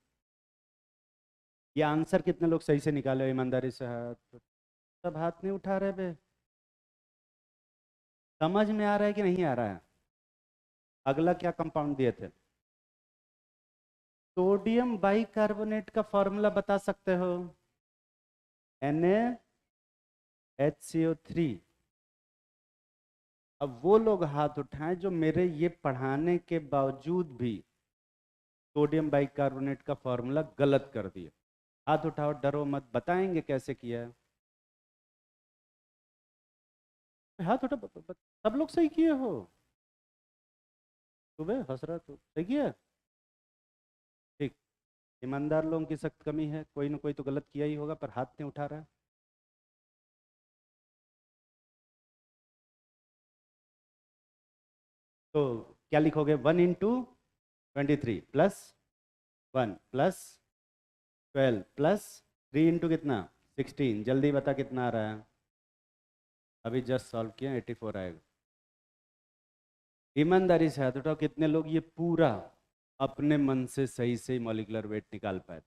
ये आंसर कितने लोग सही से निकाले हो ईमानदारी से? हाथ सब हाथ नहीं उठा रहे बे। समझ में आ रहा है कि नहीं आ रहा है? अगला क्या कंपाउंड दिए थे? सोडियम बाइकार्बोनेट का फॉर्मूला बता सकते हो? NaHCO3। अब वो लोग हाथ उठाएं जो मेरे ये पढ़ाने के बावजूद भी सोडियम बाइकार्बोनेट का फॉर्मूला गलत कर दिए। हाथ उठाओ, डरो मत, बताएंगे कैसे किया है। हाथ उठा, सब लोग सही किए हो। सुबह हंस रहा तू, सही किया? ठीक। ईमानदार लोगों की सख्त कमी है, कोई ना कोई तो गलत किया ही होगा पर हाथ नहीं उठा रहा है। तो क्या लिखोगे? 1 × 23 प्लस 1 + 12 प्लस 3 × कितना? 16। जल्दी बता कितना आ रहा है? अभी जस्ट सॉल्व किया, 84 आएगा। ईमानदारी से हाथ उठाओ, कितने लोग ये पूरा अपने मन से सही से मॉलिक्यूलर वेट निकाल पाए?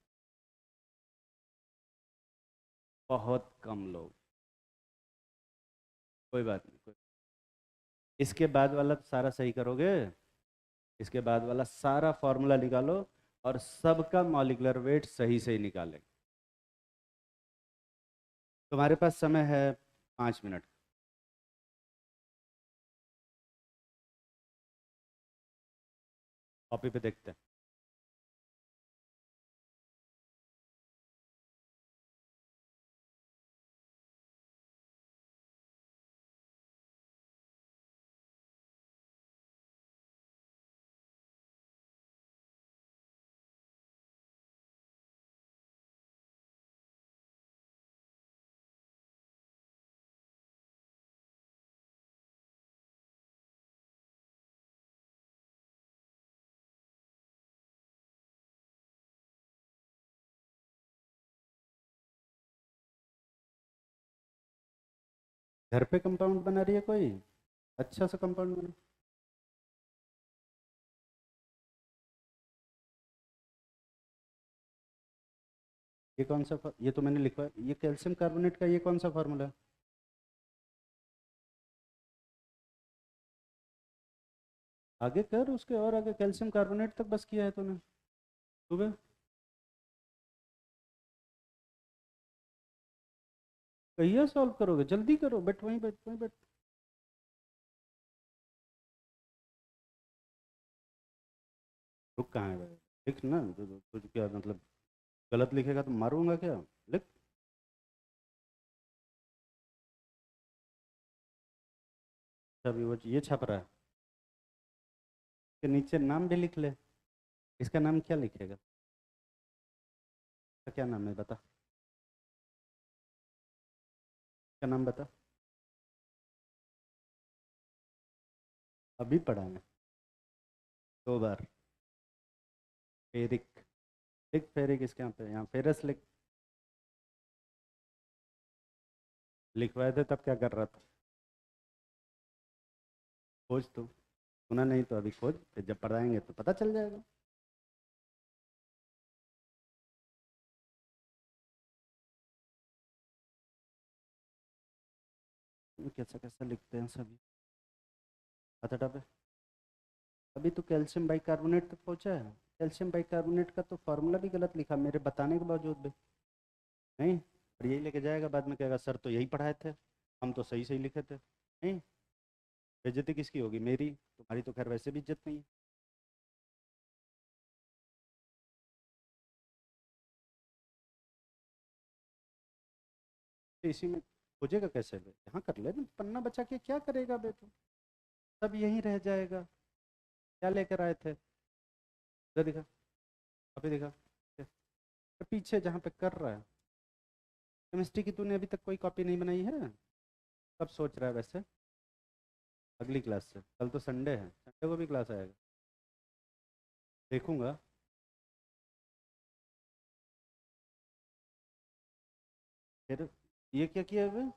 बहुत कम लोग। कोई बात नहीं, इसके बाद वाला सारा सही करोगे। इसके बाद वाला सारा फॉर्मूला निकालो और सबका मॉलिक्यूलर वेट सही से ही निकालेंगे। तुम्हारे पास समय है 5 मिनट। कॉपी पे देखते हैं। घर पे कंपाउंड बना रही है कोई? अच्छा सा कंपाउंड बना। ये कौन सा ये तो मैंने लिखा है, ये कैल्शियम कार्बोनेट का ये कौन सा फार्मूला है? आगे कर, उसके और आगे कैल्शियम कार्बोनेट तक बस किया है तूने सुबह। कहिए सॉल्व करोगे? जल्दी करो, बैठ वहीं बैठ वहीं बैठ। रुक कहाँ है भाई? लिख ना, तुझ क्या मतलब? गलत लिखेगा तो मारूंगा क्या? लिख। अभी वो ये छप रहा है, के नीचे नाम भी लिख ले। इसका नाम क्या लिखेगा? इसका क्या नाम है बता? क्या नाम बता? अभी पढ़ा है 2 बार। फेरिक। लिख फेरिक, इसके यहाँ पे, यहाँ फेरस लिख। लिखवाए थे तब क्या कर रहा था? खोज तू। सुना नहीं तो अभी खोज, फिर जब पढ़ाएंगे तो पता चल जाएगा। कैसा कैसा लिखते हैं सभी। अच्छा पे अभी तो कैल्शियम बाइकार्बोनेट तक पहुंचा है। कैल्शियम बाइकार्बोनेट का तो फार्मूला भी गलत लिखा मेरे बताने के बावजूद भी। नहीं, और यही लेके जाएगा बाद में, कहेगा सर तो यही पढ़ाए थे, हम तो सही सही लिखे थे। नहीं, बेइज्जती किसकी होगी? मेरी। तुम्हारी तो खैर वैसे भी इज्जत नहीं है। तो इसी में खोजेगा कैसे बे? यहाँ कर ले ना, पन्ना बचा के क्या करेगा बे तू? सब यहीं रह जाएगा। क्या लेकर आए थे? इधर दिखा, अभी दिखा। तो पीछे जहाँ पे कर रहा है। केमिस्ट्री की तूने अभी तक कोई कॉपी नहीं बनाई है? कब सोच रहा है वैसे? अगली क्लास से। कल तो संडे है, संडे को भी क्लास आएगा। देखूंगा। फिर ये क्या किया है?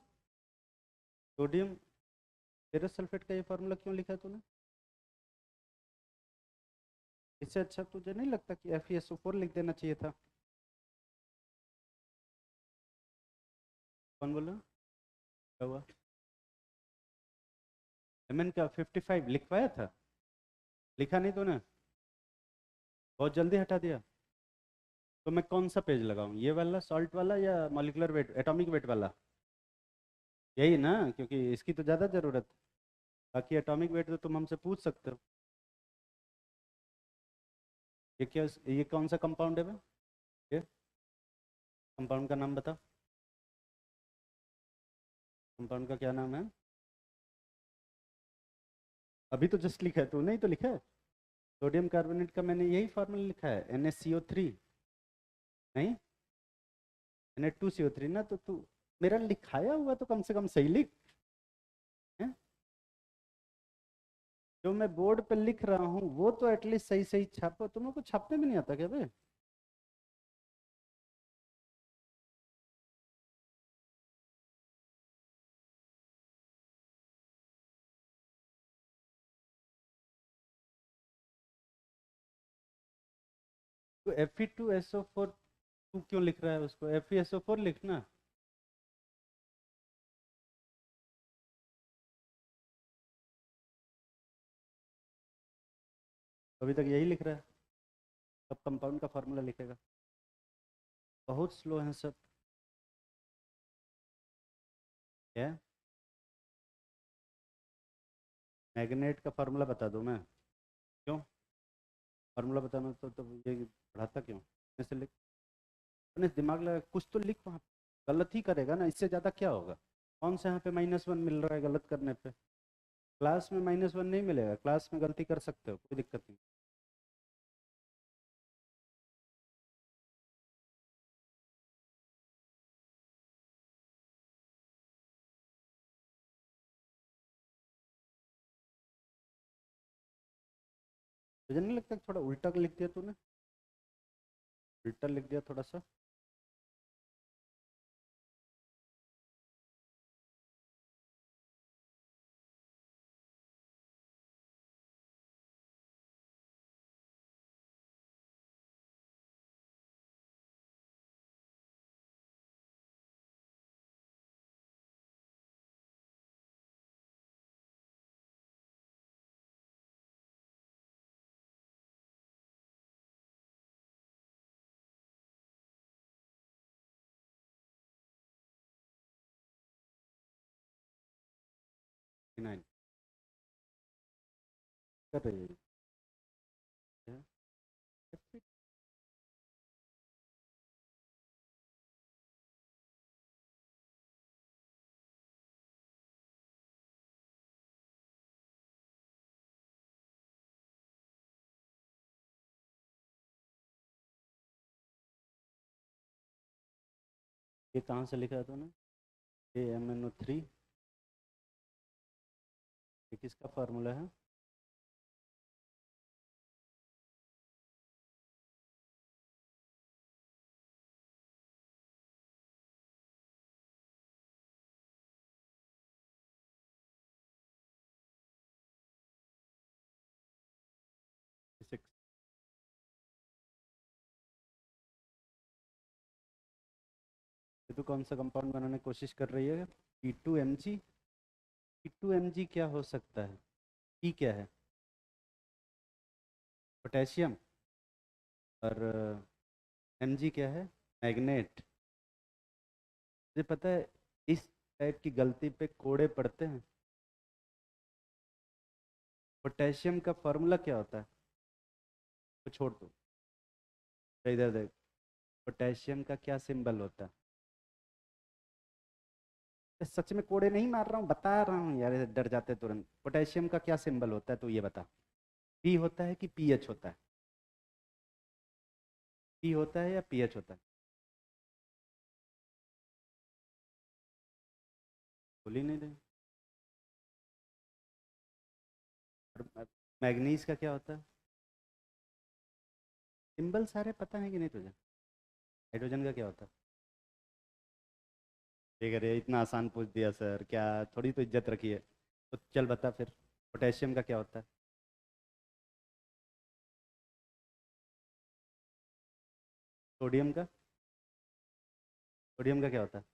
सोडियम फेरस सल्फेट का ये फार्मूला क्यों लिखा है तूने? इससे अच्छा तुझे नहीं लगता कि FeSO4 लिख देना चाहिए था? कौन बोला? क्या हुआ? Mn का 55 लिखवाया था? लिखा नहीं तूने? बहुत जल्दी हटा दिया। तो मैं कौन सा पेज लगाऊं, ये वाला सॉल्ट वाला या मॉलिक्यूलर वेट एटॉमिक वेट वाला? यही ना, क्योंकि इसकी तो ज़्यादा ज़रूरत है। बाकी एटॉमिक वेट तो तुम हमसे पूछ सकते हो। ये क्या, ये कौन सा कंपाउंड है बे? ये कंपाउंड का नाम बता। कंपाउंड का क्या नाम है? अभी तो जस्ट लिखा है, तू नहीं तो लिखा है। सोडियम कार्बोनेट का मैंने यही फार्मूला लिखा है, NaCO3। नहीं, Na2CO3 ना, तो तू मेरा लिखाया हुआ तो कम से कम सही लिख। हैं? जो मैं बोर्ड पे लिख रहा हूँ वो तो एटलीस्ट सही सही छापो। तुम को छापने भी नहीं आता क्या बे? तो Fe2SO4 तू क्यों लिख रहा है उसको? FeSO4 लिखना। अभी तक यही लिख रहा है। अब कंपाउंड का फार्मूला लिखेगा। बहुत स्लो है सब। क्या? मैग्नेट का फार्मूला बता दूं मैं? क्यों? फार्मूला बताना तो ये पढ़ाता क्यों? ऐसे लिख। अपने दिमाग लगा कुछ तो लिख वहाँ। गलत ही करेगा ना, इससे ज़्यादा क्या होगा? कौन से यहाँ पे -1 मिल रहा है गलत करने पे? क्लास में -1 नहीं मिलेगा, क्लास में गलती कर सकते हो, कोई दिक्कत नहीं। तुझे नहीं लगता कि थोड़ा उल्टा लिख दिया तूने? उल्टा लिख दिया थोड़ा सा। नाइन कर रही है। ये कहाँ से लिखा है तूने? AMNO3। ये किसका फार्मूला है? सिक्स। ये तो कौन सा कंपाउंड बनाने की कोशिश कर रही है? P2Mg। P2Mg क्या हो सकता है? P क्या है? पोटेशियम। और Mg क्या है? मैग्नेट। मुझे पता है इस टाइप की गलती पे कोड़े पड़ते हैं। पोटेशियम का फार्मूला क्या होता है? तो छोड़ दो। इधर देख। पोटेशियम का क्या सिंबल होता है? सच में कोड़े नहीं मार रहा हूँ, बता रहा हूँ यार, डर जाते तुरंत। पोटेशियम का क्या सिंबल होता है तो ये बता। पी होता है कि पीएच होता है? पी होता है या पीएच होता है? बोल ही नहीं रहे। और मैग्नीज का क्या होता है? सिंबल सारे पता है कि नहीं तुझे? हाइड्रोजन का क्या होता है? ठीक है रे, इतना आसान पूछ दिया सर, क्या थोड़ी तो इज्जत रखी है। तो चल बता फिर। पोटेशियम का क्या होता है? सोडियम का? सोडियम का क्या होता है?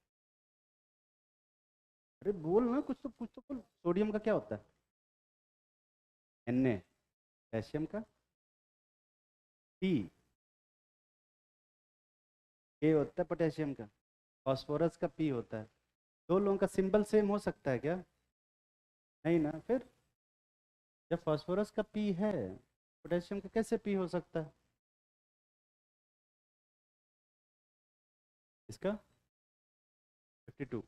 अरे बोल ना, कुछ तो बोल। सोडियम का क्या होता है? Na। पोटेशियम का? P। K होता है पोटेशियम का। फास्फोरस का P होता है। दो लोगों का सिंबल सेम हो सकता है क्या? नहीं ना फिर। जब फास्फोरस का P है, पोटेशियम का कैसे P हो सकता है? इसका? 52।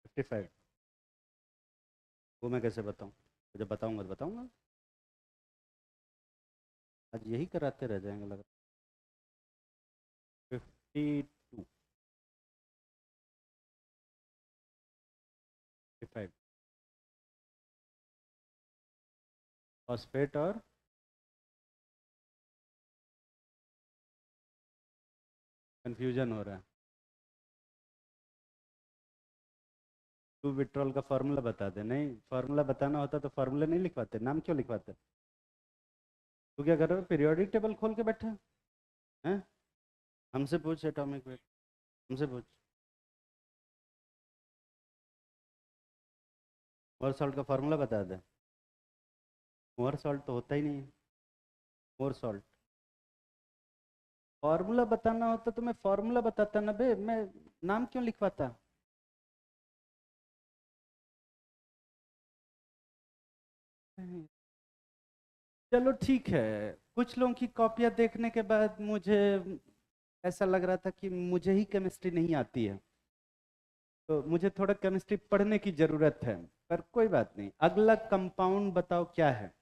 55। वो मैं कैसे बताऊं? जब बताऊंगा तो बताऊंगा। आज यही कराते रह जाएंगे लगा। 52, 55 फॉस्फेट और कंफ्यूजन हो रहा है। टू विट्रॉल का फार्मूला बता दे। नहीं, फार्मूला बताना होता तो फार्मूला नहीं लिखवाते, नाम क्यों लिखवाते? तू क्या कर रहे हो, पीरियोडिक टेबल खोल के बैठे हैं? हमसे पूछ एटॉमिक वेट, हमसे पूछ। मोर सॉल्ट का फार्मूला बता दे। मोर सॉल्ट तो होता ही नहीं है। मोर सॉल्ट फार्मूला बताना होता तो मैं फार्मूला बताता ना बे, मैं नाम क्यों लिखवाता? चलो ठीक है। कुछ लोगों की कॉपियां देखने के बाद मुझे ऐसा लग रहा था कि मुझे ही केमिस्ट्री नहीं आती है, तो मुझे थोड़ा केमिस्ट्री पढ़ने की जरूरत है। पर कोई बात नहीं, अगला कंपाउंड बताओ क्या है?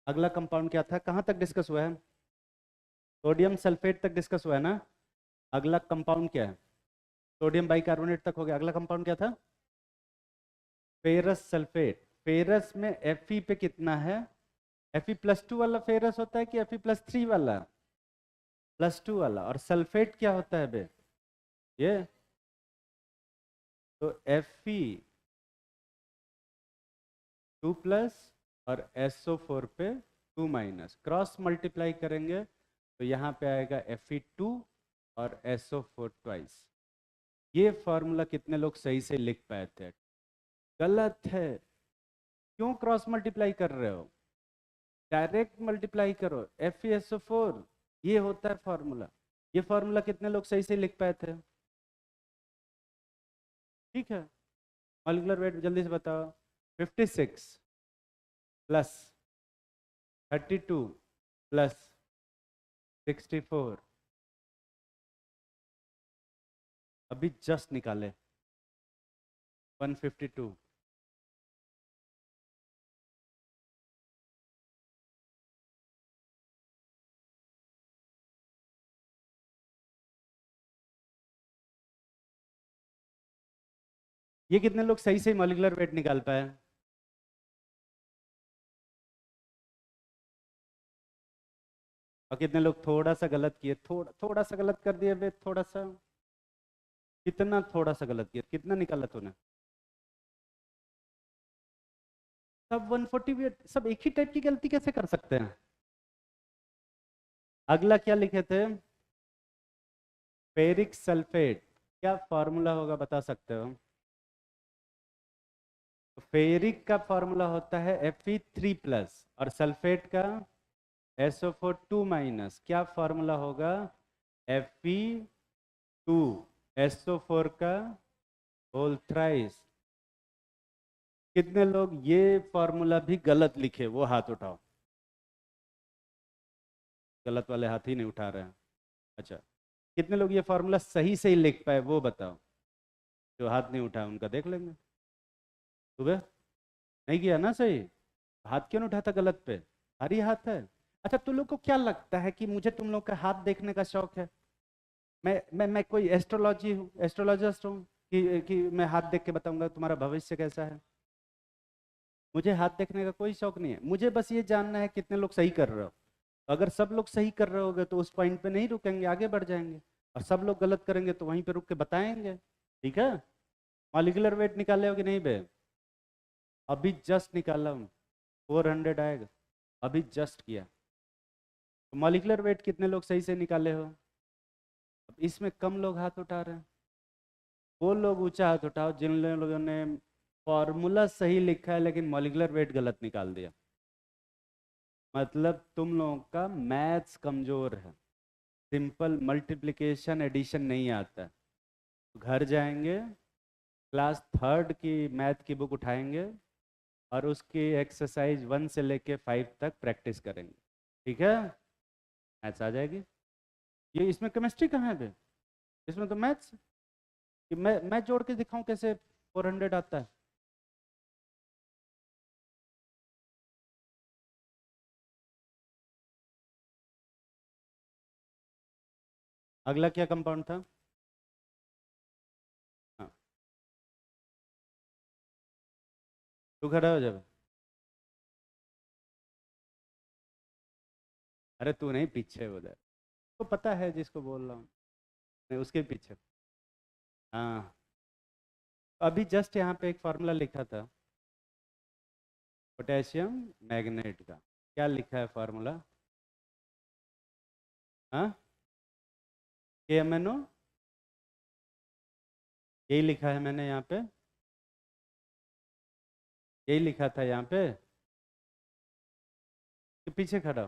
अगला कंपाउंड क्या था, कहाँ तक डिस्कस हुआ है? सोडियम सल्फेट तक डिस्कस हुआ है ना? अगला कंपाउंड क्या है? सोडियम बाइकार्बोनेट तक हो गया। अगला कंपाउंड क्या था? Ferrous sulphate. फेरस में Fe पे कितना है? Fe+2 वाला फेरस होता है कि Fe+3 वाला? +2 वाला। और सल्फेट क्या होता है बे? ये तो Fe2+ और SO4 पे 2- क्रॉस मल्टीप्लाई करेंगे तो यहाँ पे आएगा Fe2 और SO4 ट्वाइस। ये फॉर्मूला कितने लोग सही से लिख पाए थे? गलत है। क्यों क्रॉस मल्टीप्लाई कर रहे हो? डायरेक्ट मल्टीप्लाई करो। FeSO4 ये होता है फॉर्मूला। ये फॉर्मूला कितने लोग सही से लिख पाए थे? ठीक है, मॉलिक्यूलर वेट जल्दी से बताओ। 56 प्लस 32 प्लस 64, अभी जस्ट निकाले। 152। ये कितने लोग सही से मॉलिक्यूलर वेट निकाल पाए? और कितने लोग थोड़ा सा गलत किए? थोड़ा थोड़ा सा गलत कर दिए बे, थोड़ा सा। कितना थोड़ा सा गलत किया, कितना निकाला तूने? सब 140 भी सब एक ही टाइप की गलती कैसे कर सकते हैं? अगला क्या लिखे थे? Ferric sulphate. क्या फॉर्मूला होगा बता सकते हो? तो फेरिक का फॉर्मूला होता है Fe3+ और सल्फेट का SO4 2-। क्या फॉर्मूला होगा? Fe2SO4 का होल थ्राइस। कितने लोग ये फॉर्मूला भी गलत लिखे, वो हाथ उठाओ। गलत वाले हाथ ही नहीं उठा रहे हैं। अच्छा, कितने लोग ये फॉर्मूला सही सही लिख पाए वो बताओ। जो हाथ नहीं उठा उनका देख लेंगे। सुबह नहीं किया ना सही? हाथ क्यों नहीं उठाता गलत पे? भारी हाथ है। अच्छा, तुम लोग को क्या लगता है कि मुझे तुम लोग का हाथ देखने का शौक है? मैं कोई एस्ट्रोलॉजी हूँ, एस्ट्रोलॉजिस्ट हूँ कि मैं हाथ देख के बताऊंगा तुम्हारा भविष्य कैसा है? मुझे हाथ देखने का कोई शौक नहीं है। मुझे बस ये जानना है कितने लोग सही कर रहे हो। अगर सब लोग सही कर रहे होगे तो उस पॉइंट पे नहीं रुकेंगे, आगे बढ़ जाएंगे। और सब लोग गलत करेंगे तो वहीं पे रुक के बताएंगे। ठीक है? मॉलिक्यूलर वेट निकाले हो कि नहीं बे? अभी जस्ट निकाला हूँ। 400 आएगा, अभी जस्ट किया। तो मॉलिक्यूलर वेट कितने लोग सही से निकाले हो? अब इसमें कम लोग हाथ उठा रहे हैं। वो लोग ऊंचा हाथ उठाओ जिन लोगों ने फॉर्मूला सही लिखा है लेकिन मॉलिक्यूलर वेट गलत निकाल दिया। मतलब तुम लोगों का मैथ्स कमजोर है। सिंपल मल्टीप्लिकेशन एडिशन नहीं आता है। घर जाएंगे, क्लास थर्ड की मैथ की बुक उठाएंगे और उसकी एक्सरसाइज 1 से लेके 5 तक प्रैक्टिस करेंगे। ठीक है? मैथ्स आ जाएगी। ये इसमें केमिस्ट्री कहाँ है बे? इसमें तो मैथ्स। कि मैं जोड़ के दिखाऊं कैसे 400 आता है? अगला क्या कंपाउंड था? हाँ, तू खड़ा हो जा। अरे तू नहीं, पीछे उधर, तो पता है जिसको बोल रहा हूँ, नहीं उसके पीछे। हाँ, अभी जस्ट यहाँ पे एक फार्मूला लिखा था पोटेशियम मैग्नेट का। क्या लिखा है फार्मूला? हाँ, KMnO, यही लिखा है मैंने यहाँ पे, यही लिखा था यहाँ पे कि पीछे खड़ा हो।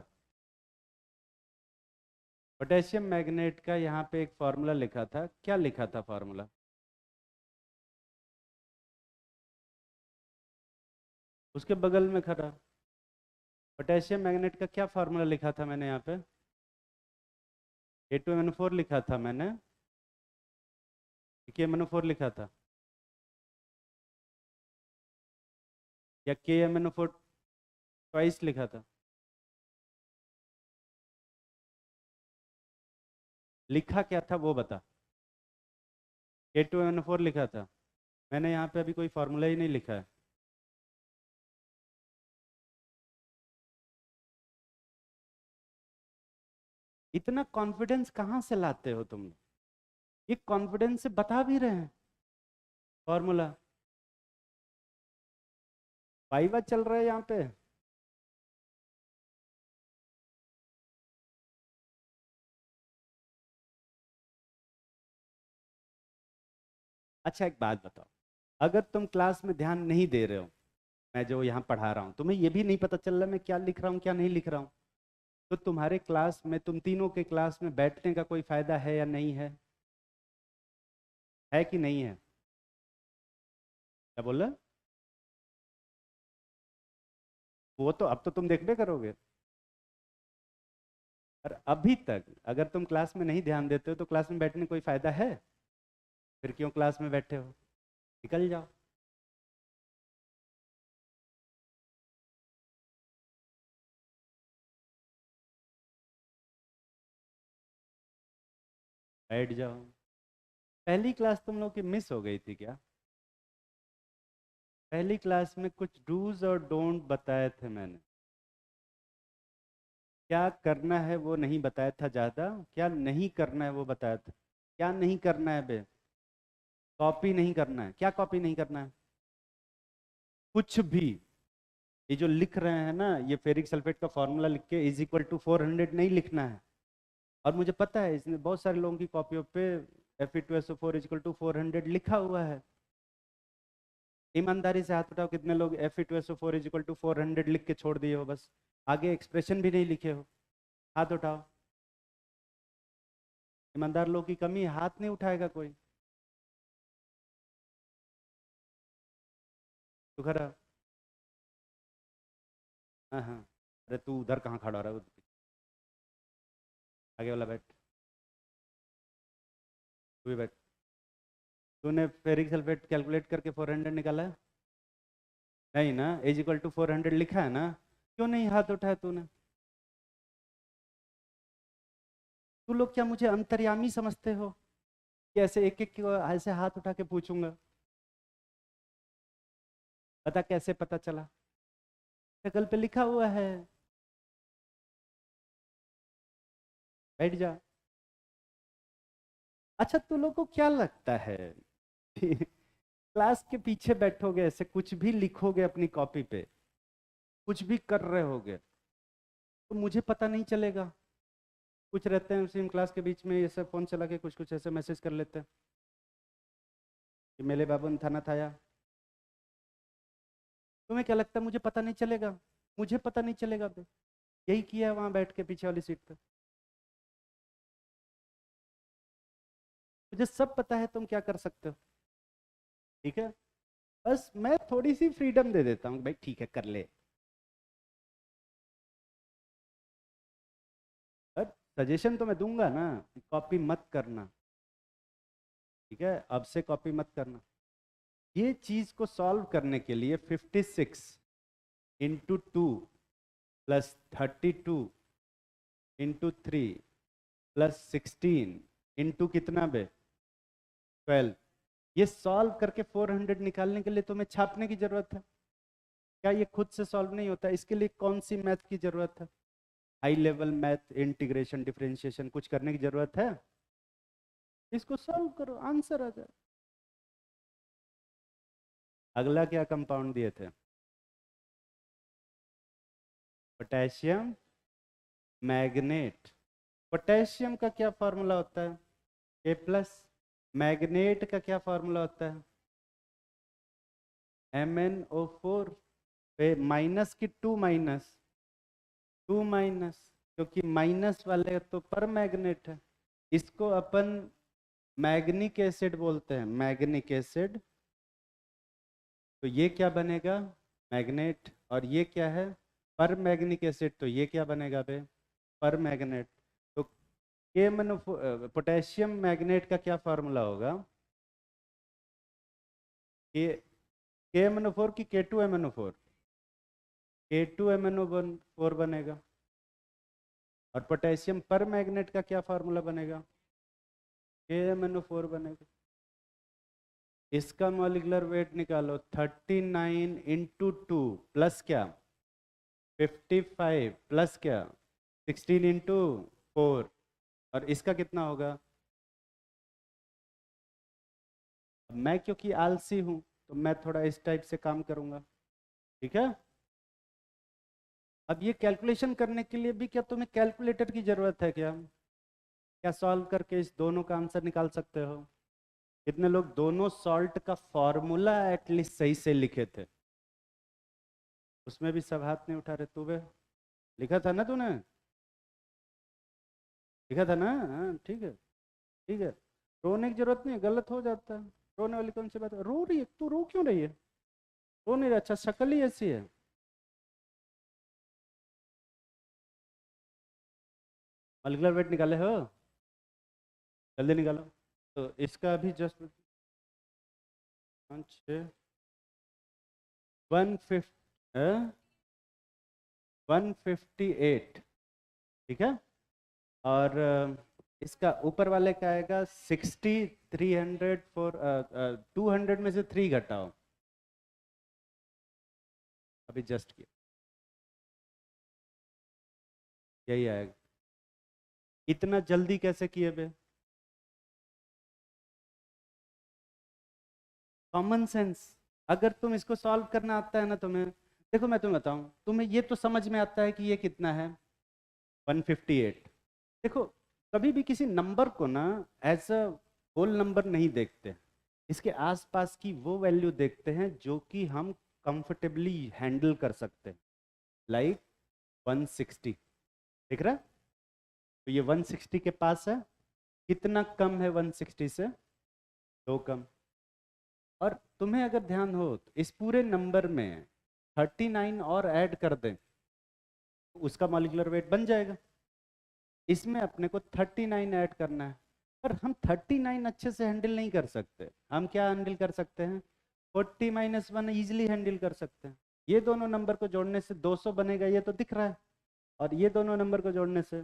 पोटेशियम मैग्नेट का यहाँ पे एक फार्मूला लिखा था, क्या लिखा था फार्मूला? उसके बगल में खड़ा। पोटेशियम मैग्नेट का क्या फार्मूला लिखा था मैंने यहाँ पे? A2MnO4 लिखा था मैंने, KMnO4 लिखा था, या KMnO4 ट्वाइस लिखा था? लिखा क्या था वो बता। A2MnO4 लिखा था मैंने, यहाँ पे अभी कोई फार्मूला ही नहीं लिखा है। इतना कॉन्फिडेंस कहाँ से लाते हो तुम? ये कॉन्फिडेंस से बता भी रहे हैं फॉर्मूला। वाइवा चल रहा है यहाँ पे। अच्छा एक बात बताओ, अगर तुम क्लास में ध्यान नहीं दे रहे हो, मैं जो यहाँ पढ़ा रहा हूँ, तुम्हें ये भी नहीं पता चल रहा मैं क्या लिख रहा हूँ क्या नहीं लिख रहा हूँ, तो तुम्हारे क्लास में, तुम तीनों के क्लास में बैठने का कोई फायदा है या नहीं है? है कि नहीं है? क्या बोला? वो तो अब तो तुम देखबे करोगे। और अभी तक अगर तुम क्लास में नहीं ध्यान देते हो तो क्लास में बैठने कोई फायदा है? फिर क्यों क्लास में बैठे हो? निकल जाओ। बैठ जाओ। पहली क्लास तुम लोग की मिस हो गई थी क्या? पहली क्लास में कुछ डूज और डोंट बताए थे मैंने। क्या करना है वो नहीं बताया था ज्यादा, क्या नहीं करना है वो बताया था। क्या नहीं करना है बे? कॉपी नहीं करना है। क्या कॉपी नहीं करना है? कुछ भी। ये जो लिख रहे हैं ना, ये फेरिक सल्फेट का फॉर्मूला लिख के =400 नहीं लिखना है। और मुझे पता है इसमें बहुत सारे लोगों की कॉपियों पे Fe2SO4 = 400 लिखा हुआ है। ईमानदारी से हाथ उठाओ, कितने लोग Fe2SO4 = 400 लिख के छोड़ दिए हो, बस आगे एक्सप्रेशन भी नहीं लिखे हो? हाथ उठाओ। ईमानदार लोग की कमी है, हाथ नहीं उठाएगा कोई। तू खड़ा। हाँ हाँ। अरे तू उधर कहाँ खड़ा रहा है? आगे वाला बैठ। तू भी बैठ। तूने फेरिक सल्फेट कैलकुलेट करके 400 निकाला है? नहीं ना, Ag = 400 लिखा है ना? क्यों नहीं हाथ उठाया तूने? तू लोग क्या मुझे अंतर्यामी समझते हो कि ऐसे एक एक को ऐसे हाथ उठा के पूछूंगा? पता कैसे पता चला? शक्ल पे लिखा हुआ है। बैठ जा। अच्छा तू लोग को क्या लगता है क्लास के पीछे बैठोगे, ऐसे कुछ भी लिखोगे अपनी कॉपी पे, कुछ भी कर रहे होगे, तो मुझे पता नहीं चलेगा? कुछ रहते हैं उसी क्लास के बीच में ये सब फोन चला के कुछ कुछ ऐसे मैसेज कर लेते हैं कि मेले बाबू ने थाना थाया। तुम्हें क्या लगता है मुझे पता नहीं चलेगा? मुझे पता नहीं चलेगा बे। यही किया है वहां बैठ के पीछे वाली सीट पे। मुझे सब पता है तुम क्या कर सकते हो। ठीक है, बस मैं थोड़ी सी फ्रीडम दे देता हूँ भाई, ठीक है कर ले। और सजेशन तो मैं दूंगा ना, कॉपी मत करना। ठीक है, अब से कॉपी मत करना। ये चीज को सॉल्व करने के लिए 56 × 2 + 32 × 3 + 16 इनटू कितना बे 12। ये सॉल्व करके 400 निकालने के लिए तुम्हें छापने की जरूरत है क्या? ये खुद से सॉल्व नहीं होता। इसके लिए कौन सी मैथ की जरूरत है? High level math, integration, differentiation कुछ करने की जरूरत है? इसको सॉल्व करो, आंसर आ जाए। अगला क्या कंपाउंड दिए थे? Potassium magnet. पोटेशियम का क्या फॉर्मूला होता है? के प्लस। मैग्नेट का क्या फॉर्मूला होता है? MnO4। माइनस की टू माइनस? टू माइनस, क्योंकि माइनस वाले तो पर मैग्नेट है। इसको अपन मैग्निक एसिड बोलते हैं, मैग्निक एसिड। तो ये क्या बनेगा? मैग्नेट। और ये क्या है? पर मैग्निक एसिड। तो ये क्या बनेगा बे? पर मैग्नेट। तो के पोटेशियम मैग्नेट का क्या फार्मूला होगा? के MnO4 की K2MnO4? K2MnO4 बनेगा। और पोटेशियम पर मैग्नेट का क्या फार्मूला बनेगा? KMnO4 बनेगा। इसका मॉलिक्यूलर वेट निकालो, 39 इंटू 2 प्लस क्या 55 प्लस क्या 16 इंटू 4। और इसका कितना होगा? मैं क्योंकि आलसी हूं तो मैं थोड़ा इस टाइप से काम करूंगा, ठीक है? अब ये कैलकुलेशन करने के लिए भी क्या तुम्हें कैलकुलेटर की जरूरत है क्या? क्या सॉल्व करके इस दोनों का आंसर निकाल सकते हो? कितने लोग दोनों सॉल्ट का फॉर्मूला एटलीस्ट सही से लिखे थे? उसमें भी सब हाथ नहीं उठा रहे। तू बे लिखा था ना तूने? लिखा था ना? हाँ ठीक है, ठीक है। रोने की जरूरत नहीं है, गलत हो जाता है। रोने वाली कौन सी बात है? रो रही है तू, रो क्यों रही है? रो नहीं रहा, अच्छा शक्ल ही ऐसी है। मॉलिक्यूलर वेट निकाले हो? जल्दी निकालो। तो इसका अभी जस्ट 158, ठीक है। और इसका ऊपर वाले का आएगा 60, 300, 200 में से 3 घटाओ। अभी जस्ट किया, यही आएगा। इतना जल्दी कैसे किए बे? Common sense. अगर तुम इसको सॉल्व करना आता है ना तुम्हें, देखो मैं तुम्हें बताऊं, तुम्हें ये तो समझ में आता है कि ये कितना है 158। देखो कभी भी किसी नंबर को ना एज अ होल नंबर नहीं देखते, इसके आसपास की वो वैल्यू देखते हैं जो कि हम कंफर्टेबली हैंडल कर सकते हैं। लाइक 160, ठीक रहा? तो ये 160 के पास है। कितना कम है 160 से? 2 कम। और तुम्हें अगर ध्यान हो तो इस पूरे नंबर में 39 और ऐड कर दें तो उसका मॉलिक्यूलर वेट बन जाएगा। इसमें अपने को 39 ऐड करना है, पर हम 39 अच्छे से हैंडल नहीं कर सकते। हम क्या हैंडल कर सकते हैं? 40-1 ईजिली हैंडल कर सकते हैं। ये दोनों नंबर को जोड़ने से 200 बनेगा, ये तो दिख रहा है। और ये दोनों नंबर को जोड़ने से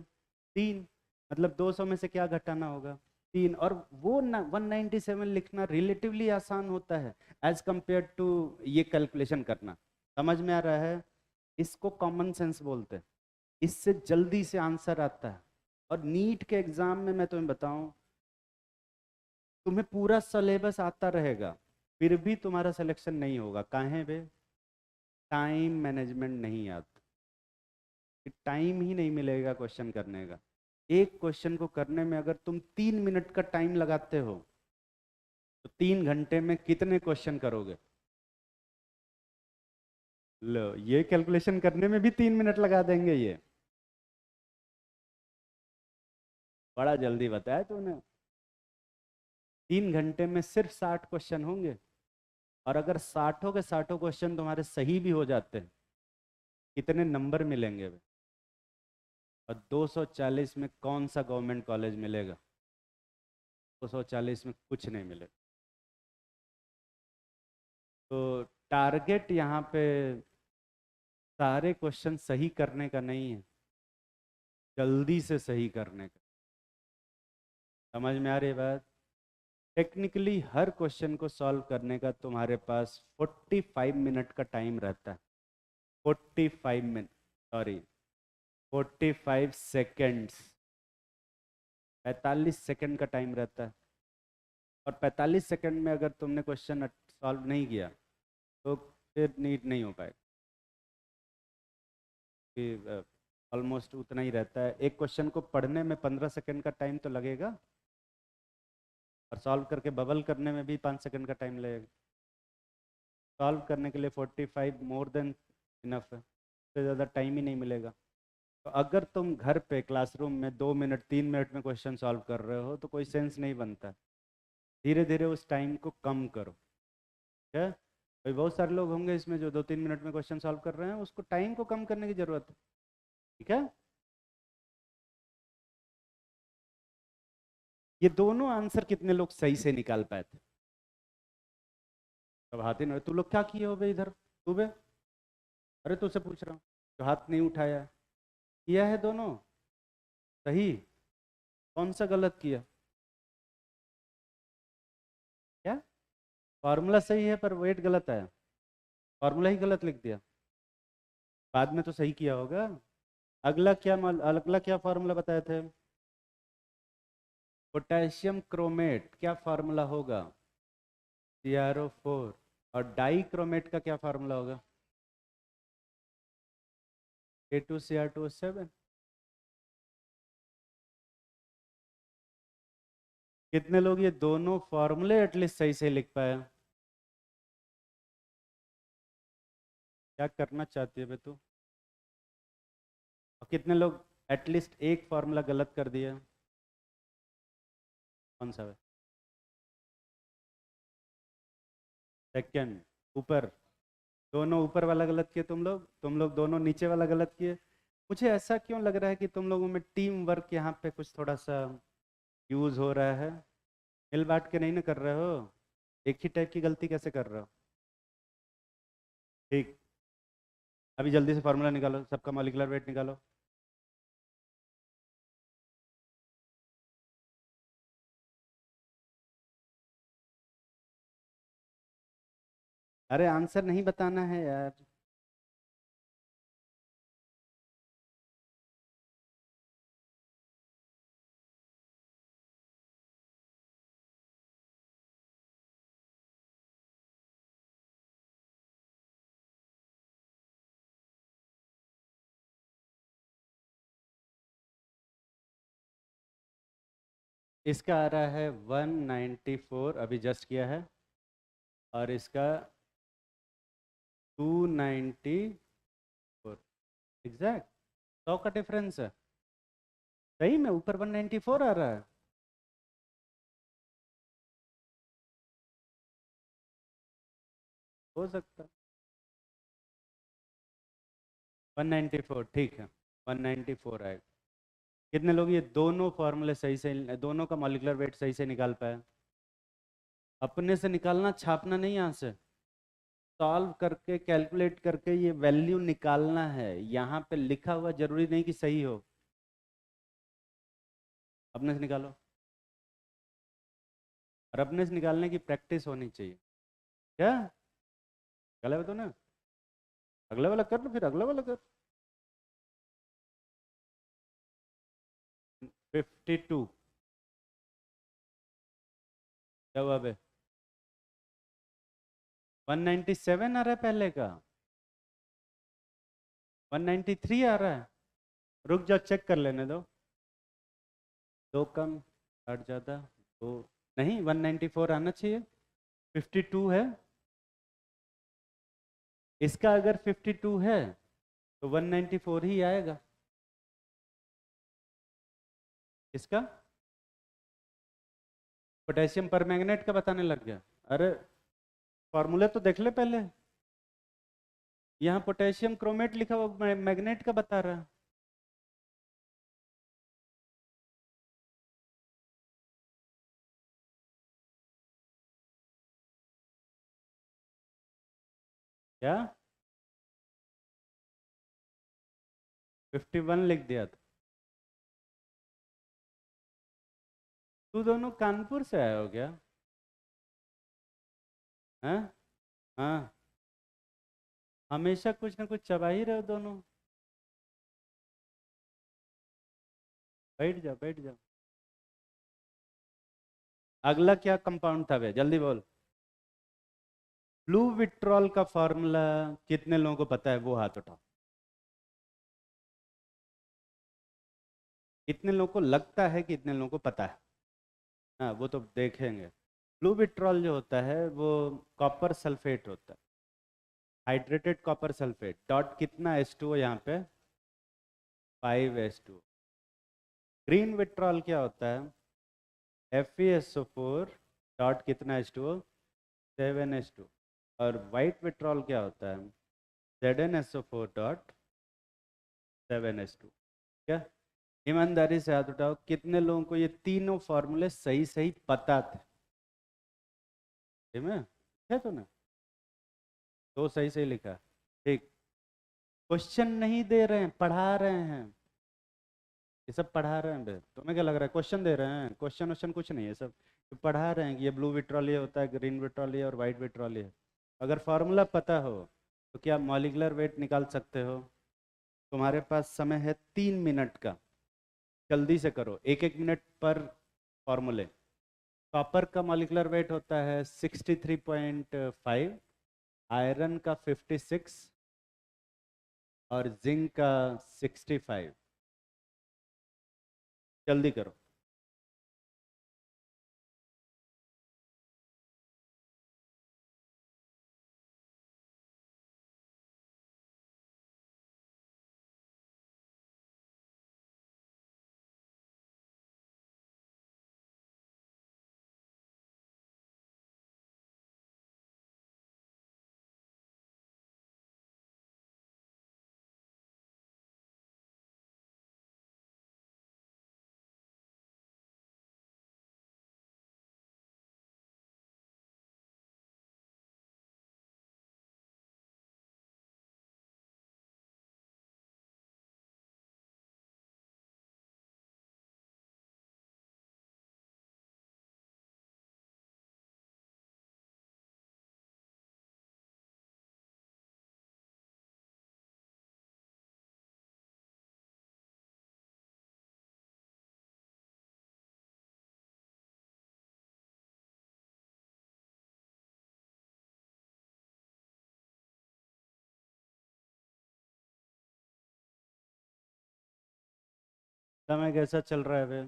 3, मतलब 200 में से क्या घटाना होगा? 3। और वो 197 लिखना रिलेटिवली आसान होता है एज कंपेयर टू ये कैलकुलेशन करना। समझ में आ रहा है? इसको कॉमन सेंस बोलते हैं। इससे जल्दी से आंसर आता है। और नीट के एग्जाम में मैं तुम्हें बताऊं, तुम्हें पूरा सिलेबस आता रहेगा फिर भी तुम्हारा सिलेक्शन नहीं होगा। काहे बे? टाइम मैनेजमेंट नहीं आता। टाइम ही नहीं मिलेगा क्वेश्चन करने का। एक क्वेश्चन को करने में अगर तुम 3 मिनट का टाइम लगाते हो तो 3 घंटे में कितने क्वेश्चन करोगे? लो, ये कैलकुलेशन करने में भी 3 मिनट लगा देंगे ये। बड़ा जल्दी बताया तूने। 3 घंटे में सिर्फ 60 क्वेश्चन होंगे। और अगर 60 के 60 क्वेश्चन तुम्हारे सही भी हो जाते हैं, कितने नंबर मिलेंगे वे? और 240 में कौन सा गवर्नमेंट कॉलेज मिलेगा? 240 में कुछ नहीं मिलेगा। तो टारगेट यहाँ पे सारे क्वेश्चन सही करने का नहीं है, जल्दी से सही करने का। समझ में आ रही है बात? टेक्निकली हर क्वेश्चन को सॉल्व करने का तुम्हारे पास 45 मिनट का टाइम रहता है। 45 मिनट, सॉरी 45 सेकेंड्स, 45 सेकंड का टाइम रहता है। और 45 सेकंड में अगर तुमने क्वेश्चन सॉल्व नहीं किया तो फिर नीट नहीं हो पाएगा। कि ऑलमोस्ट उतना ही रहता है। एक क्वेश्चन को पढ़ने में 15 सेकंड का टाइम तो लगेगा, और सॉल्व करके बबल करने में भी 5 सेकंड का टाइम लगेगा। सॉल्व करने के लिए 45 मोर देन इनफ है, उससे ज़्यादा टाइम ही नहीं मिलेगा। तो अगर तुम घर पे क्लासरूम में 2 मिनट 3 मिनट में क्वेश्चन सॉल्व कर रहे हो तो कोई सेंस नहीं बनता। धीरे धीरे उस टाइम को कम करो। ठीक है? भाई बहुत सारे लोग होंगे इसमें जो 2-3 मिनट में क्वेश्चन सॉल्व कर रहे हैं, उसको टाइम को कम करने की जरूरत है। ठीक है? ये दोनों आंसर कितने लोग सही से निकाल पाए थे? अब हाथ ही नहीं, तू लोग क्या किए हो बे इधर? तू बे, अरे तुझसे पूछ रहा हूँ, तो हाथ नहीं उठाया। किया है दोनों सही? कौन सा गलत किया? क्या? फॉर्मूला सही है पर वेट गलत आया? फॉर्मूला ही गलत लिख दिया? बाद में तो सही किया होगा। अगला क्या फॉर्मूला बताए थे? पोटेशियम क्रोमेट क्या फार्मूला होगा? CrO4। और डाई क्रोमेट का क्या फार्मूला होगा? A2Cr2O7। कितने लोग ये दोनों फॉर्मूले एटलीस्ट सही से लिख पाए? क्या करना चाहती है बे तू? और कितने लोग एटलीस्ट एक फॉर्मूला गलत कर दिया? कौन सा है? सेकंड, ऊपर। दोनों ऊपर वाला गलत किए तुम लोग दोनों नीचे वाला गलत किए। मुझे ऐसा क्यों लग रहा है कि तुम लोगों में टीम वर्क यहाँ पे कुछ थोड़ा सा यूज हो रहा है। मिल बांट के नहीं ना कर रहे हो? एक ही टाइप की गलती कैसे कर रहे हो? ठीक, अभी जल्दी से फार्मूला निकालो, सबका मॉलिक्यूलर वेट निकालो। अरे आंसर नहीं बताना है यार। इसका आ रहा है 194, अभी जस्ट किया है। और इसका 294। एग्जैक्ट 100 का डिफरेंस है। सही में ऊपर 194 आ रहा है। हो सकता है 194, ठीक है 194 आएगा। कितने लोग ये दोनों फॉर्मूले सही से, दोनों का मॉलिक्यूलर वेट सही से निकाल पाए? अपने से निकालना, छापना नहीं यहाँ से। सॉल्व करके कैलकुलेट करके ये वैल्यू निकालना है। यहाँ पे लिखा हुआ जरूरी नहीं कि सही हो। अपने से निकालो। और अपने से निकालने की प्रैक्टिस होनी चाहिए। क्या गलत है तो ना? अगला वाला कर लो, फिर अगला वाला कर। 52 क्या हुआ बे? 197 आ रहा है पहले का। 193 आ रहा है। रुक जाओ, चेक कर लेने दो। दो कम, आठ ज़्यादा, दो नहीं, 194 आना चाहिए। 52 है। इसका अगर 52 है तो 194 ही आएगा। इसका पोटेशियम पर मैग्नेट का बताने लग गया। अरे फॉर्मूले तो देख ले पहले। यहाँ पोटेशियम क्रोमेट लिखा हुआ मैग्नेट का बता रहा है। क्या 51 लिख दिया था? तू दोनों कानपुर से आए हो क्या? हैं? हाँ। हमेशा कुछ ना कुछ चबा ही रहे हो दोनों। बैठ जाओ बैठ जाओ। अगला क्या कंपाउंड था बे, जल्दी बोल। ब्लू विट्रॉल का फॉर्मूला कितने लोगों को पता है, वो हाथ उठाओ। कितने लोगों को लगता है, कितने लोगों को पता है? हाँ वो तो देखेंगे। ब्लू विट्रॉल जो होता है वो कॉपर सल्फेट होता है, हाइड्रेटेड कॉपर सल्फेट। डॉट कितना H2O यहाँ पे? 5 H2O। ग्रीन विट्रॉल क्या होता है? FeSO4 डॉट कितना H2O? 7H2। और वाइट विट्रॉल क्या होता है? ZnSO4 dot 7H2। क्या? ईमानदारी से हाथ उठाओ, कितने लोगों को ये तीनों फॉर्मूले सही सही पता थे? में है तो ना? तो सही सही लिखा। ठीक। क्वेश्चन नहीं दे रहे हैं, पढ़ा रहे हैं। ये सब पढ़ा रहे हैं बे, तुम्हें क्या लग रहा है क्वेश्चन दे रहे हैं? क्वेश्चन वोश्चन कुछ नहीं है, सब तो पढ़ा रहे हैं कि ये ब्लू विट्रॉल ये होता है, ग्रीन विट्रॉल ये और वाइट विट्रॉल ये। अगर फार्मूला पता हो तो क्या मॉलिक्यूलर वेट निकाल सकते हो? तुम्हारे पास समय है 3 मिनट का, जल्दी से करो, एक एक मिनट पर फॉर्मूले। कॉपर का मॉलिक्यूलर वेट होता है 63.5, आयरन का 56 और जिंक का 65। जल्दी करो। समय कैसा चल रहा है बे?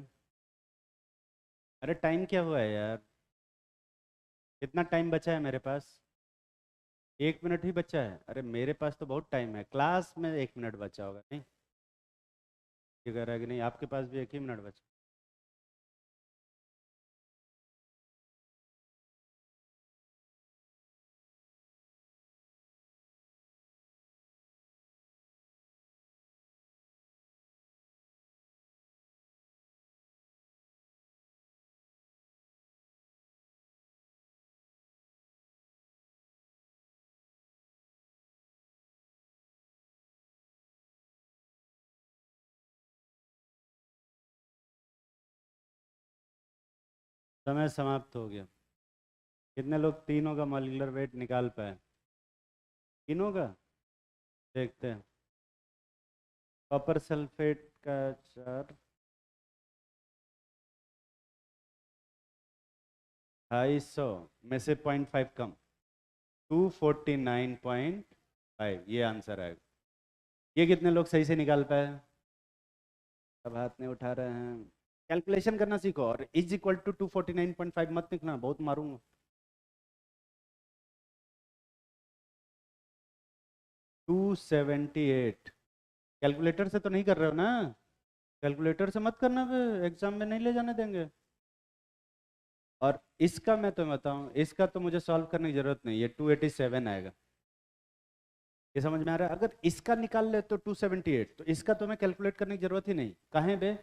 अरे टाइम क्या हुआ है यार? कितना टाइम बचा है मेरे पास? 1 मिनट ही बचा है? अरे मेरे पास तो बहुत टाइम है, क्लास में 1 मिनट बचा होगा नहीं? ये कह रहा है कि नहीं आपके पास भी 1 ही मिनट बचा? समय समाप्त हो गया। कितने लोग तीनों का मॉलिक्यूलर वेट निकाल पाए? तीनों का? देखते हैं। कॉपर सल्फेट का 4, 250 में से 0.5 कम, 249.5, ये आंसर आएगा। ये कितने लोग सही से निकाल पाए? सब हाथ नहीं उठा रहे हैं। कैलकुलेशन करना सीखो, और इज इक्वल टू 249.5 मत लिखना, बहुत मारूंगा। 278। कैलकुलेटर से तो नहीं कर रहे हो ना? कैलकुलेटर से मत करना, एग्जाम में नहीं ले जाने देंगे। और इसका मैं तुम्हें बताऊं, इसका तो मुझे सॉल्व करने की जरूरत नहीं, ये 287 आएगा। ये समझ में आ रहा है? अगर इसका निकाल ले तो 278, तो इसका तुम्हें कैलकुलेट करने की जरूरत ही नहीं। कहाँ बे?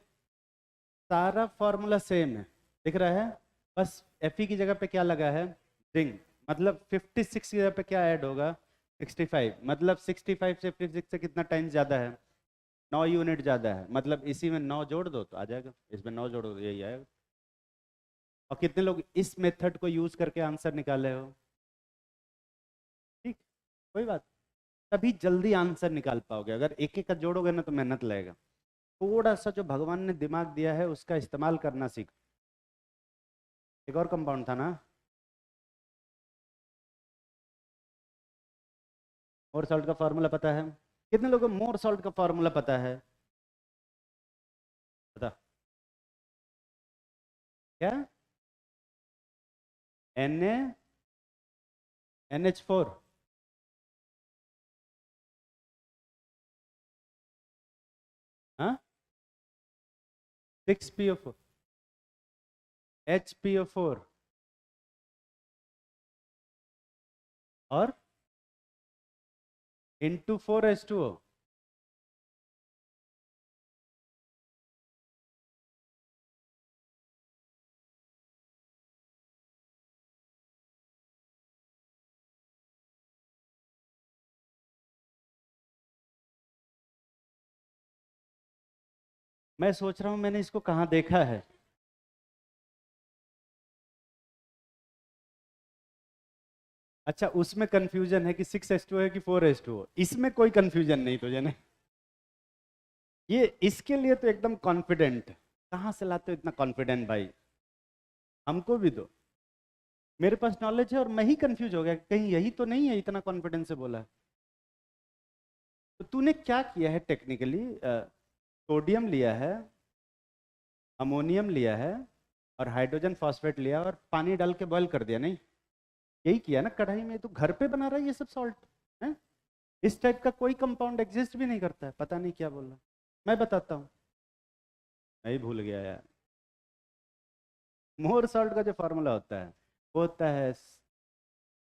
सारा फॉर्मूला सेम है, दिख रहा है? बस Fe की जगह पे क्या लगा है? जिंक। मतलब 56 की जगह पे क्या ऐड होगा? 65। मतलब 65 से 56 से कितना टाइम्स ज़्यादा है? 9 यूनिट ज़्यादा है। मतलब इसी में 9 जोड़ दो तो आ जाएगा, इसमें 9 जोड़ो तो यही आएगा। और कितने लोग इस मेथड को यूज करके आंसर निकाले हो? ठीक, कोई बात, तभी जल्दी आंसर निकाल पाओगे। अगर एक एक का जोड़ोगे ना तो मेहनत लगेगा। थोड़ा सा जो भगवान ने दिमाग दिया है उसका इस्तेमाल करना सीख। एक और कंपाउंड था ना, मोर सॉल्ट का फॉर्मूला पता है? कितने लोगों को मोर सॉल्ट का फॉर्मूला पता है? पता? क्या? NaNH4। हाँ, 6PO4, HPO4 और इंटू 4H2O। मैं सोच रहा हूं मैंने इसको कहाँ देखा है। अच्छा, उसमें कंफ्यूजन है कि 6H2 है कि 4H2O, इसमें कोई कंफ्यूजन नहीं तुझे ने। ये इसके लिए तो एकदम कॉन्फिडेंट। कहाँ से लाते हो इतना कॉन्फिडेंट भाई? हमको भी दो। मेरे पास नॉलेज है और मैं ही कंफ्यूज हो गया, कहीं यही तो नहीं है, इतना कॉन्फिडेंस से बोला है। तो तूने क्या किया है टेक्निकली? सोडियम लिया है, अमोनियम लिया है और हाइड्रोजन फॉस्फेट लिया और पानी डाल के बॉईल कर दिया, नहीं? यही किया ना कढ़ाई में? तो घर पे बना रहा है ये सब सॉल्ट है। इस टाइप का कोई कंपाउंड एग्जिस्ट भी नहीं करता है, पता नहीं क्या बोल रहा। मैं बताता हूँ। मैं ही भूल गया यार। मोर सॉल्ट का जो फार्मूला होता है वो होता है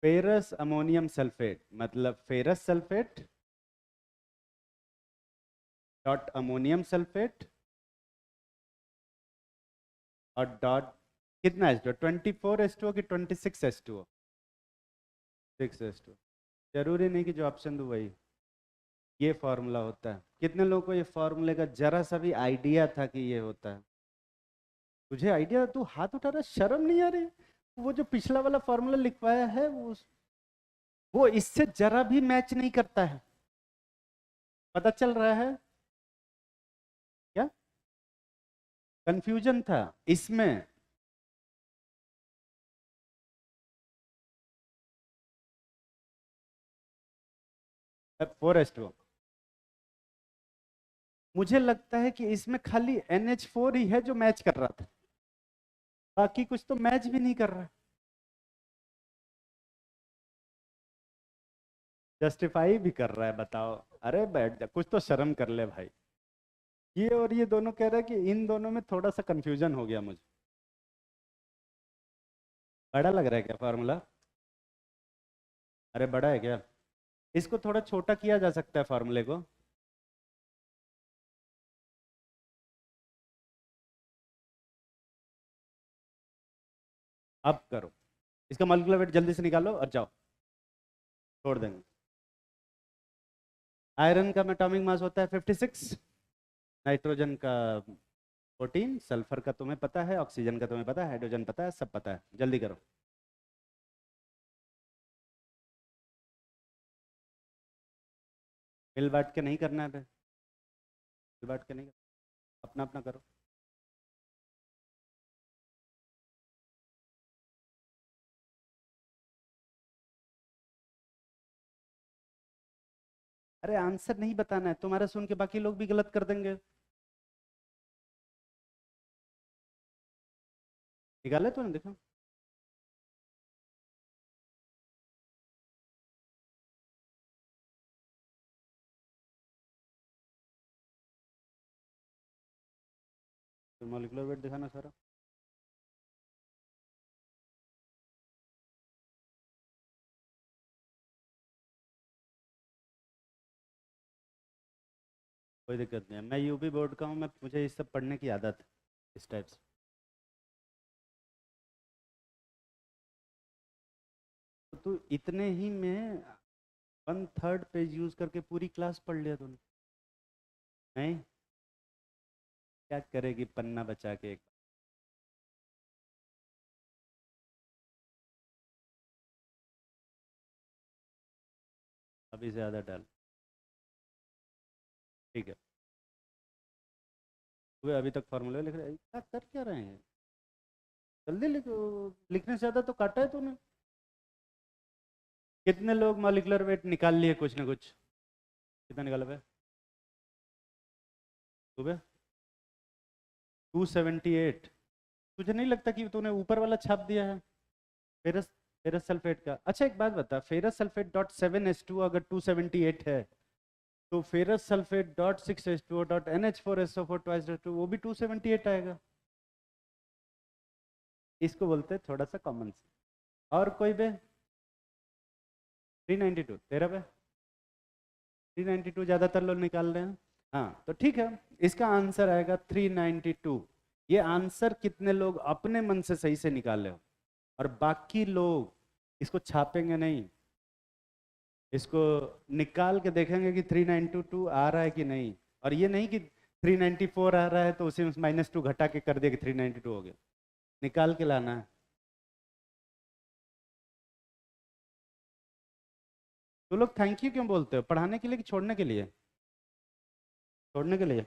फेरस अमोनियम सल्फेट, मतलब ferrous sulphate dot ammonium sulphate और डॉट कितना H2O, 24H2O कि 26H2O? 6H2O। जरूरी नहीं कि जो ऑप्शन दो वही। ये फॉर्मूला होता है। कितने लोगों को ये फॉर्मूले का जरा सा भी आइडिया था कि ये होता है? तुझे आइडिया, तू हाथ उठा रहा, शर्म नहीं आ रही? वो जो पिछला वाला फॉर्मूला लिखवाया है वो इससे जरा भी मैच नहीं करता है। पता चल रहा है क्या? कंफ्यूजन था इसमें। 4H2O। मुझे लगता है कि इसमें खाली NH4 ही है जो मैच कर रहा था, बाकी कुछ तो मैच भी नहीं कर रहा। जस्टिफाई भी कर रहा है, बताओ। अरे बैठ जा, कुछ तो शर्म कर ले भाई। ये और ये दोनों कह रहे हैं कि इन दोनों में थोड़ा सा कंफ्यूजन हो गया मुझे। बड़ा लग रहा है क्या फार्मूला? अरे बड़ा है क्या? इसको थोड़ा छोटा किया जा सकता है फार्मूले को। अब करो, इसका मॉलिक्यूलर वेट जल्दी से निकालो और जाओ, छोड़ देंगे। आयरन का एटॉमिक मास होता है 56, नाइट्रोजन का 14, सल्फर का तुम्हें पता है, ऑक्सीजन का तुम्हें पता है, हाइड्रोजन पता है, सब पता है, जल्दी करो। मिल बांट के नहीं करना है बे, मिल बांट के नहीं करना, अपना अपना करो। अरे आंसर नहीं बताना है तुम्हारा, सुन के बाकी लोग भी गलत कर देंगे। निकाले तूने, देखो। तो मॉलिक्यूलर वेट दिखाना सारा। कोई दिक्कत नहीं है, मैं यूपी बोर्ड का हूँ, मैं मुझे ये सब पढ़ने की आदत है, इस टाइप से। तो तू इतने ही में 1/3 पेज यूज करके पूरी क्लास पढ़ लिया तूने? नहीं, क्या करेगी पन्ना बचा के एक। अभी ज़्यादा डाल, ठीक है। वे अभी तक फार्मूला लिख रहे हैं, क्या कर क्या रहे हैं? जल्दी लिखो, लिखने से ज़्यादा तो काटा है तूने। कितने लोग मॉलिक्यूलर वेट निकाल लिए कुछ ना कुछ? कितना निकाला भाई? सुबह 278। तुझे नहीं लगता कि तूने ऊपर वाला छाप दिया है फेरस फेरस सल्फेट का? अच्छा एक बात बता, फेरस सल्फेट डॉट 7s2 अगर 278 है, तो ferrous sulphate dot 6s2 dot NH4SO4 twice 2 वो भी 278 आएगा। इसको बोलते हैं थोड़ा सा कॉमन सेंस। और कोई बे? 392 तेरा बे? 392 ज़्यादातर लोग निकाल रहे हैं। हाँ तो ठीक है, इसका आंसर आएगा 392। ये आंसर कितने लोग अपने मन से सही से निकाले हो, और बाकी लोग इसको छापेंगे नहीं, इसको निकाल के देखेंगे कि 392 आ रहा है कि नहीं। और ये नहीं कि 394 आ रहा है तो उसे -2 घटा के कर दिया कि 392 हो गया, निकाल के लाना है। तो लोग थैंक यू क्यों बोलते हो? पढ़ाने के लिए कि छोड़ने के लिए? छोड़ने के लिए।